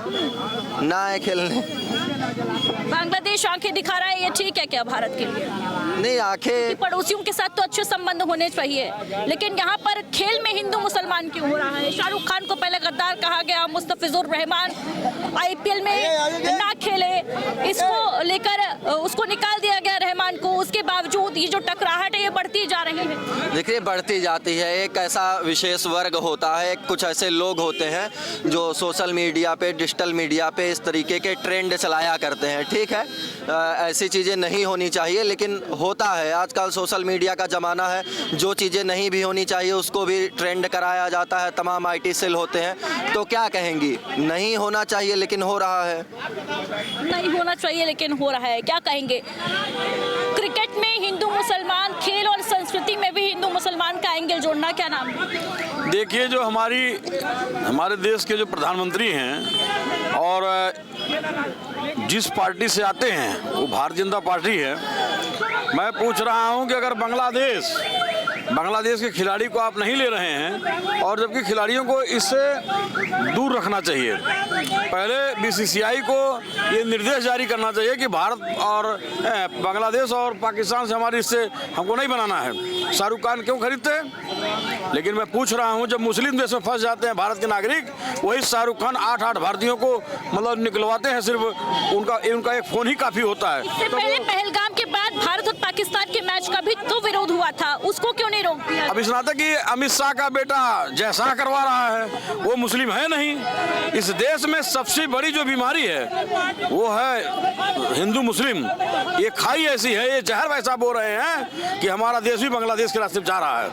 ना आए खेलने। बांग्लादेश आंखें दिखा रहा है, ये ठीक है क्या भारत के लिए? नहीं, आंखें पड़ोसियों के साथ तो अच्छे संबंध होने चाहिए, लेकिन यहाँ पर खेल में हिंदू मुसलमान क्यों हो रहा है? शाहरुख खान को पहले गद्दार कहा गया, मुस्तफिजुर रहमान IPL में ना खेले, इसको लेकर उसको निकाल दिया गया रहमान को। उसके बावजूद ये जो टकराहट है ये बढ़ती जा रही है। देखिए, बढ़ती जाती है। एक ऐसा विशेष वर्ग होता है, कुछ ऐसे लोग होते हैं जो सोशल मीडिया पे, डिजिटल मीडिया पे इस तरीके के ट्रेंड चलाया करते हैं। ठीक है, ऐसी चीज़ें नहीं होनी चाहिए, लेकिन होता है। आजकल सोशल मीडिया का ज़माना है, जो चीज़ें नहीं भी होनी चाहिए उसको भी ट्रेंड कराया जाता है। तमाम IT सेल होते हैं, तो क्या कहेंगी? नहीं होना चाहिए लेकिन हो रहा है। नहीं होना चाहिए लेकिन हो रहा है, क्या कहेंगे? क्रिकेट में हिंदू मुसलमान, खेल और संस्कृति में भी हिंदू मुसलमान का एंगल जोड़ना, क्या नाम है? देखिए, जो हमारे देश के जो प्रधानमंत्री हैं और जिस पार्टी से आते हैं वो भारतीय जनता पार्टी है। मैं पूछ रहा हूं कि अगर बांग्लादेश के खिलाड़ी को आप नहीं ले रहे हैं, और जबकि खिलाड़ियों को इससे दूर रखना चाहिए। पहले BCCI को ये निर्देश जारी करना चाहिए कि भारत और बांग्लादेश और पाकिस्तान से हमारी इससे हमको नहीं बनाना है। शाहरुख खान क्यों खरीदते हैं? लेकिन मैं पूछ रहा हूं, जब मुस्लिम देश में फंस जाते हैं भारत के नागरिक, वही शाहरुख खान 8 भारतीयों को मतलब निकलवाते हैं। सिर्फ उनका एक फोन ही काफी होता है। इससे पहले पहलगाम के बाद भारत और पाकिस्तान के मैच का भी तो विरोध हुआ था, उसको क्यों नहीं रोक दिया? अब इस नाते कि अमित शाह का बेटा जय शाह करवा रहा है, वो मुस्लिम है नहीं। इस देश में सबसे बड़ी जो बीमारी है वो है हिंदू मुस्लिम। ये खाई ऐसी है, ये जहर वैसा बोल रहे हैं कि हमारा देश भी बांग्लादेश के रास्ते पर जा रहा है।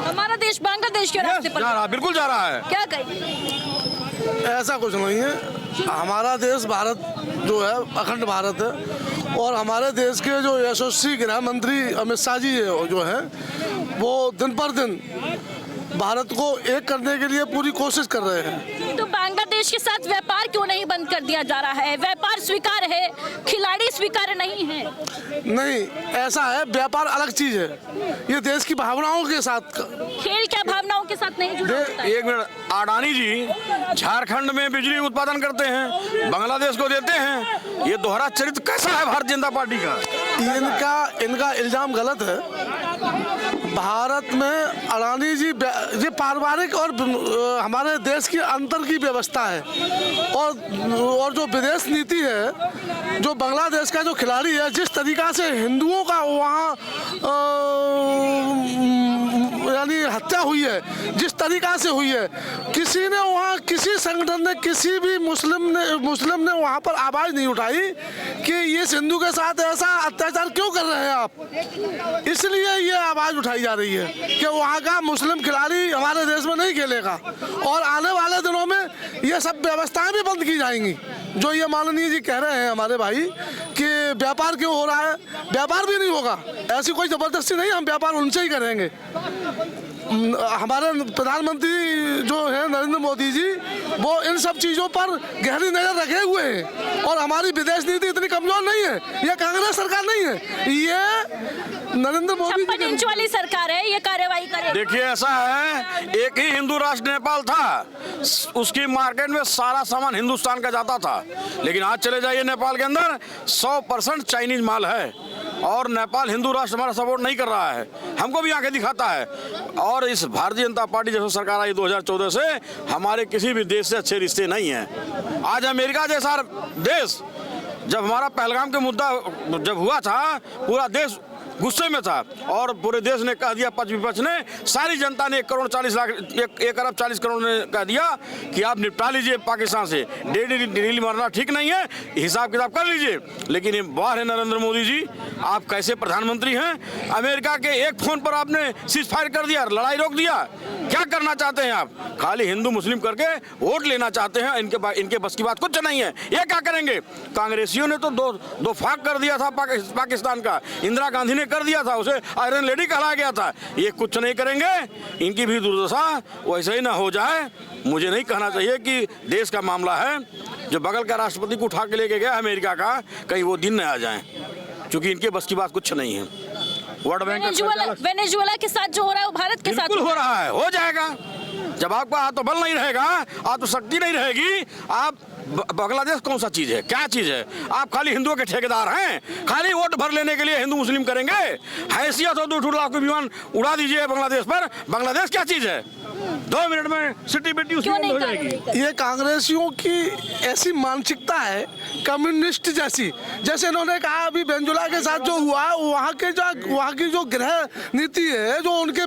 हमारा देश बांग्लादेश के रास्ते पर जा रहा है, बिल्कुल जा रहा है। क्या कहें? ऐसा कुछ नहीं है। हमारा देश भारत जो है अखंड भारत है, और हमारे देश के जो यशस्वी गृह मंत्री अमित शाह जी जो है वो दिन पर दिन भारत को एक करने के लिए पूरी कोशिश कर रहे हैं। तो बांग्लादेश के साथ व्यापार क्यों नहीं बंद कर दिया जा रहा है? व्यापार स्वीकार है, खिलाड़ी स्वीकार नहीं है। नहीं, ऐसा है, व्यापार अलग चीज है, ये देश की भावनाओं के साथ। खेल क्या भावनाओं के साथ नहीं जुड़ा होता है? एक मिनट, अडानी जी झारखंड में बिजली उत्पादन करते हैं, बांग्लादेश को देते हैं। ये दोहरा चरित्र कैसा है भारतीय जनता पार्टी का? इनका इल्जाम गलत है। भारत में अडानी जी ये पारिवारिक और हमारे देश की अंतर की व्यवस्था है, और जो विदेश नीति है, जो बांग्लादेश का जो खिलाड़ी है, जिस तरीका से हिंदुओं का वहाँ यानी हत्या हुई है, जिस तरीका से हुई है, किसी ने वहाँ, किसी संगठन ने, किसी भी मुस्लिम ने वहाँ पर आवाज नहीं उठाई कि ये हिंदू के साथ ऐसा अत्याचार क्यों कर रहे हैं आप। इसलिए ये आवाज उठाई जा रही है कि वहाँ का मुस्लिम खिलाड़ी हमारे देश में नहीं खेलेगा, और आने वाले दिनों में ये सब व्यवस्थाएं भी बंद की जाएंगी। जो ये माननीय जी कह रहे हैं हमारे भाई कि व्यापार क्यों हो रहा है, व्यापार भी नहीं होगा। ऐसी कोई जबरदस्ती नहीं, हम व्यापार उनसे ही करेंगे। हमारे प्रधानमंत्री जो है नरेंद्र मोदी जी, वो इन सब चीज़ों पर गहरी नज़र रखे हुए हैं, और हमारी विदेश नीति इतनी कमजोर नहीं है। ये कांग्रेस सरकार नहीं है, ये नरेंद्र मोदी 56 इंच वाली सरकार है, ये कार्रवाई करे। देखिए, ऐसा है, एक ही हिंदू राष्ट्र नेपाल था, उसकी मार्केट में सारा सामान हिंदुस्तान का जाता था, लेकिन आज चले जाइए नेपाल के अंदर 100% चाइनीज माल है, और नेपाल हिंदू राष्ट्र हमारा सपोर्ट नहीं कर रहा है, हमको भी आंखें दिखाता है। और इस भारतीय जनता पार्टी जैसे सरकार आई 2014 से, हमारे किसी भी देश से अच्छे रिश्ते नहीं हैं। आज अमेरिका जैसा देश, जब हमारा पहलगाम के मुद्दा जब हुआ था, पूरा देश गुस्से में था और पूरे देश ने कह दिया, पक्ष विपक्ष ने, सारी जनता ने 1 अरब 40 करोड़ ने कह दिया कि आप निपटा लीजिए पाकिस्तान से, डेली मरना ठीक नहीं है, हिसाब किताब कर लीजिए। लेकिन ये बाहर है नरेंद्र मोदी जी, आप कैसे प्रधानमंत्री हैं? अमेरिका के एक फोन पर आपने सीज फायर कर दिया, लड़ाई रोक दिया। क्या करना चाहते हैं आप? खाली हिंदू मुस्लिम करके वोट लेना चाहते हैं। इनके बस की बात कुछ नहीं है। ये क्या करेंगे? कांग्रेसियों ने तो दो फाक कर दिया था पाकिस्तान का, इंदिरा गांधी ने कर दिया था, उसे आयरन लेडी कहा गया था। ये कुछ नहीं करेंगे। इनकी भी दुर्दशा वैसे ही ना हो जाए। मुझे नहीं कहना चाहिए कि देश का मामला है, जो बगल का राष्ट्रपति को उठा के लेके गया अमेरिका का, कहीं वो दिन न आ जाए, क्योंकि इनके बस की बात कुछ नहीं है। वर्ल्ड बैंक वेनेजुएला के साथ जो हो रहा है वो भारत के साथ हो रहा है, हो जाएगा। जब आपका आत्मबल नहीं रहेगा, आत्मशक्ति नहीं रहेगी, आप बांग्लादेश कौन सा चीज है? क्या चीज है? आप खाली हिंदुओं के ठेकेदार हैं, खाली वोट भर लेने के लिए हिंदू मुस्लिम करेंगे। हैसियत हो तो 2 लाख विमान उड़ा दीजिए बांग्लादेश पर। बांग्लादेश क्या चीज है? 2 मिनट में सिटी बिटी उसकी बंद हो जाएगी। ये कांग्रेसियों की ऐसी मानसिकता है, कम्युनिस्ट जैसी। जैसे इन्होंने कहा अभी वेनेजुएला के साथ जो हुआ, वहाँ की जो गृह नीति है, जो उनके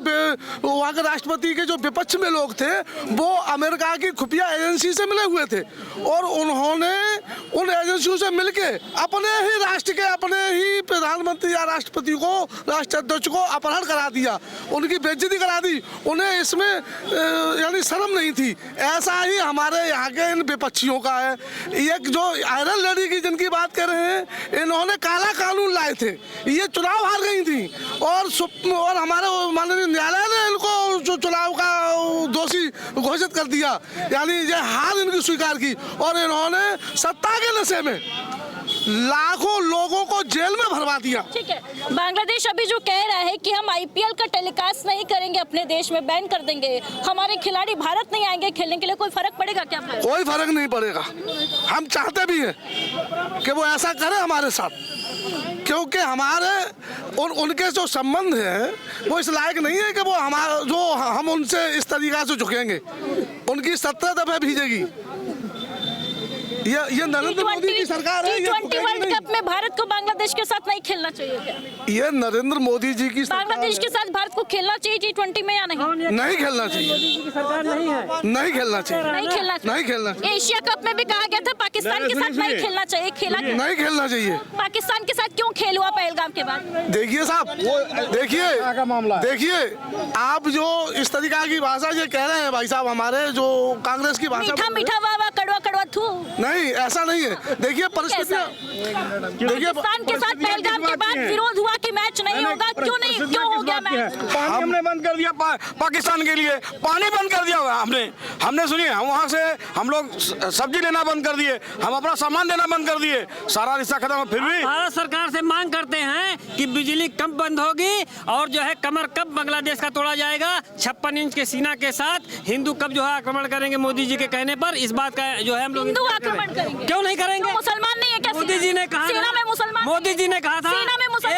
वहाँ के राष्ट्रपति के जो विपक्ष में लोग थे, वो अमेरिका की खुफिया एजेंसी से मिले हुए थे और उन्होंने उन एजेंसियों से मिलके अपने ही राष्ट्र के, अपने ही प्रधानमंत्री या राष्ट्रपति को, राष्ट्राध्यक्ष को अपहरण करा दिया, उनकी बेइज्जती करा दी। उन्हें इसमें यानी शर्म नहीं थी। ऐसा ही हमारे यहाँ के इन विपक्षियों का है। ये जो आयरन लेडी की जिनकी बात कर रहे हैं, इन्होंने काला कानून लाए थे, ये चुनाव हार गई थी और हमारे माननीय न्यायालय ने इनको जो चुनाव का दोषी घोषित कर दिया, यानी ये हार इनकी स्वीकार की। और इन्होंने सत्ता के नशे में लाखों लोगों को जेल में भरवा दिया। ठीक है, बांग्लादेश अभी जो कह रहा है कि हम आईपीएल का टेलीकास्ट नहीं करेंगे, अपने देश में बैन कर देंगे, हमारे खिलाड़ी भारत नहीं आएंगे खेलने के लिए, कोई फर्क पड़ेगा क्या? कोई फर्क नहीं पड़ेगा। हम चाहते भी हैं कि वो ऐसा करे हमारे साथ, क्योंकि हमारे उनके जो संबंध हैं वो इस लायक नहीं है कि वो हम उनसे इस तरीका से झुकेंगे। उनकी 17 दफे भेजेगी। ये नरेंद्र मोदी की सरकार है। T20 वर्ल्ड कप में भारत को बांग्लादेश के साथ नहीं खेलना चाहिए क्या? ये नरेंद्र मोदी जी की बांग्लादेश के साथ भारत को खेलना चाहिए T20 में या नहीं? नहीं खेलना चाहिए। सरकार नहीं है, नहीं खेलना चाहिए, नहीं खेलना चाहिए, नहीं खेलना चाहिए। एशिया कप में भी कहा गया था पाकिस्तान के साथ नहीं खेलना चाहिए, खेला नहीं खेलना चाहिए। पाकिस्तान के साथ क्यों खेल हुआ पहलगाम के बाद? देखिए साहब, देखिए आप जो इस तरीका की भाषा ये कह रहे हैं भाई साहब, हमारे जो कांग्रेस की भाषा, मीठा मीठा वाह कड़वा कड़वा थू। नहीं, ऐसा नहीं है। देखिए परिस्थितियाँ, देखिए पाकिस्तान के साथ पहलगाम के बाद विरोध हुआ कि मैच नहीं होगा, क्यों नहीं, क्यों हो गया मैच? पानी हमने बंद कर दिया पाकिस्तान के लिए, पानी बंद कर दिया हमने सुनिए, हम वहाँ से हम लोग सब्जी लेना बंद कर दिए, हम अपना सामान देना बंद कर दिए, सारा रिश्ता खत्म। फिर भी भारत सरकार से मांग करते हैं कि बिजली कब बंद होगी और जो है कमर कब बांग्लादेश का तोड़ा जाएगा। 56 इंच के सीना के साथ हिंदू कब जो है आक्रमण करेंगे मोदी जी के कहने पर। इस बात का जो है हम लोग हिंदू आक्रमण करेंगे, क्यों नहीं करेंगे? मुसलमान नहीं है क्या? मोदी जी ने कहा, सेना में मुसलमान, मोदी जी ने कहा था सेना में मुसलमान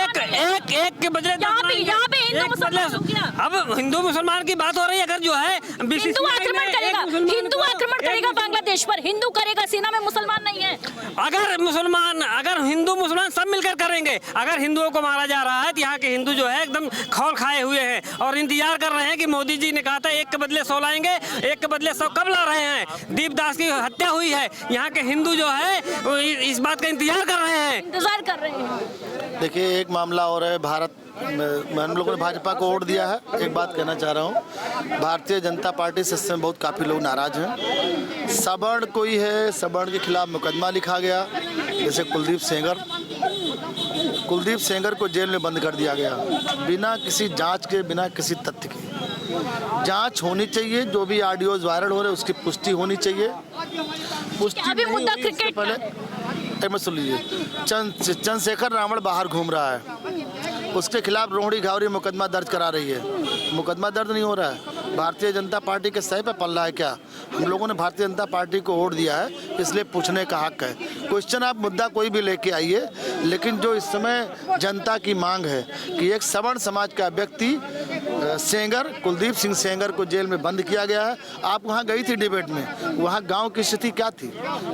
एक के बदले यहाँ पे हिंदू मुसलमान। अब हिंदू मुसलमान की बात हो रही है। अगर जो है हिंदू आक्रमण करेगा, हिंदू आक्रमण करेगा बांग्लादेश पर, हिंदू करेगा, सेना में मुसलमान नहीं है। अगर हिंदू मुसलमान सब मिलकर करेंगे, अगर हिंदुओं को मारा जा रहा है तो यहाँ के हिंदू जो है एकदम खौल खाए हुए हैं और इंतजार कर रहे हैं कि मोदी जी ने कहा था 1 के बदले 100 लाएंगे, 1 के बदले 100 कब ला रहे हैं? दीपदास की हत्या हुई है, यहाँ के हिंदू जो है इस बात का इंतजार कर रहे हैं। देखिए एक मामला और है, भारत हम लोगों ने भाजपा को वोट दिया है। एक बात कहना चाह रहा हूँ, भारतीय जनता पार्टी से इसमें बहुत काफ़ी लोग नाराज हैं। सवर्ण कोई है, सवर्ण के खिलाफ मुकदमा लिखा गया, जैसे कुलदीप सेंगर को जेल में बंद कर दिया गया बिना किसी जांच के, बिना किसी तथ्य के। जांच होनी चाहिए, जो भी ऑडियोज वायरल हो रहे हैं उसकी पुष्टि होनी चाहिए। पुष्टि अभी मुद्दा क्रिकेट पहले सुन लीजिए, चंद्रशेखर रावण बाहर घूम रहा है, उसके खिलाफ रोहिणी घावरी मुकदमा दर्ज करा रही है, मुकदमा दर्ज नहीं हो रहा है। भारतीय जनता पार्टी के सही पे पल रहा है क्या? हम लोगों ने भारतीय जनता पार्टी को वोट दिया है, इसलिए पूछने का हक है। क्वेश्चन आप मुद्दा कोई भी लेके आइए, लेकिन जो इस समय जनता की मांग है कि एक सवर्ण समाज का व्यक्ति सेंगर, कुलदीप सिंह सेंगर को जेल में बंद किया गया है। आप वहाँ गई थी डिबेट में, वहाँ गांव की स्थिति क्या थी?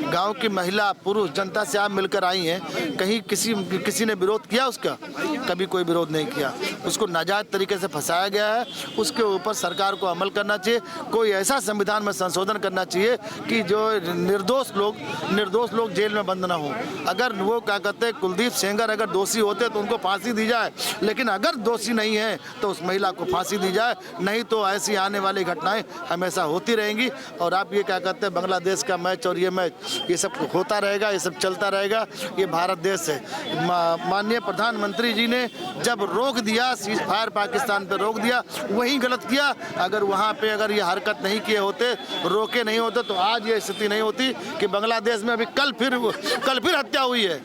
गांव की महिला पुरुष जनता से आप मिलकर आई हैं, कहीं किसी ने विरोध किया उसका? कभी कोई विरोध नहीं किया। उसको नाजायज तरीके से फंसाया गया है, उसके ऊपर सरकार को अमल करना चाहिए। कोई ऐसा संविधान में संशोधन करना चाहिए कि जो निर्दोष लोग जेल में बंद ना हो। अगर वो क्या कहते हैं, कुलदीप सेंगर अगर दोषी होते तो उनको फांसी दी जाए, लेकिन अगर दोषी नहीं है तो उस महिला को फांसी दी जाए, नहीं तो ऐसी आने वाली घटनाएं हमेशा होती रहेंगी। और आप ये क्या कहते हैं, बांग्लादेश का मैच और ये मैच ये सब होता रहेगा, ये सब चलता रहेगा। ये भारत देश है। माननीय प्रधानमंत्री जी ने जब रोक दिया, सीज फायर पाकिस्तान पे रोक दिया, वही गलत किया। अगर वहाँ पे अगर ये हरकत नहीं किए होते, रोके नहीं होते, तो आज ये स्थिति नहीं होती कि बांग्लादेश में अभी कल फिर हत्या हुई है,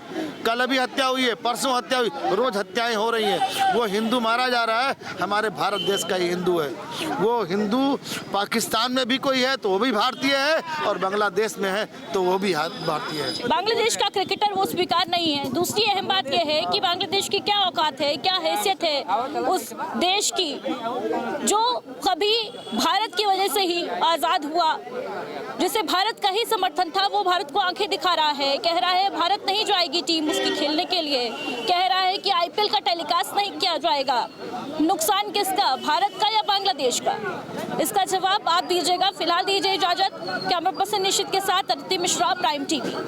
कल अभी हत्या हुई है, परसों हत्या हुई, रोज हत्याएं हो रही हैं। वो हिंदू मारा जा रहा है, हमारे भारत देश का ही हिंदू है। वो हिंदू पाकिस्तान में भी कोई है तो वो भी भारतीय है, और बांग्लादेश में है तो वो भी भारतीय है। बांग्लादेश का क्रिकेटर वो स्वीकार नहीं है। दूसरी अहम बात यह है कि बांग्लादेश की क्या औकात है, क्या हैसियत है उस देश की जो कभी भारत की वजह से ही आज़ाद हुआ, जिसे भारत का ही समर्थन था। वो भारत को आंखें दिखा रहा है, कह रहा है भारत नहीं जाएगी टीम उसकी खेलने के लिए, कह रहा है कि IPL का टेलीकास्ट नहीं किया जाएगा। नुकसान किसका, भारत का या बांग्लादेश का? इसका जवाब आप दीजिएगा। फिलहाल दीजिए इजाजत। कैमरा पर्सन निशित के साथ अदिति मिश्रा, प्राइम TV।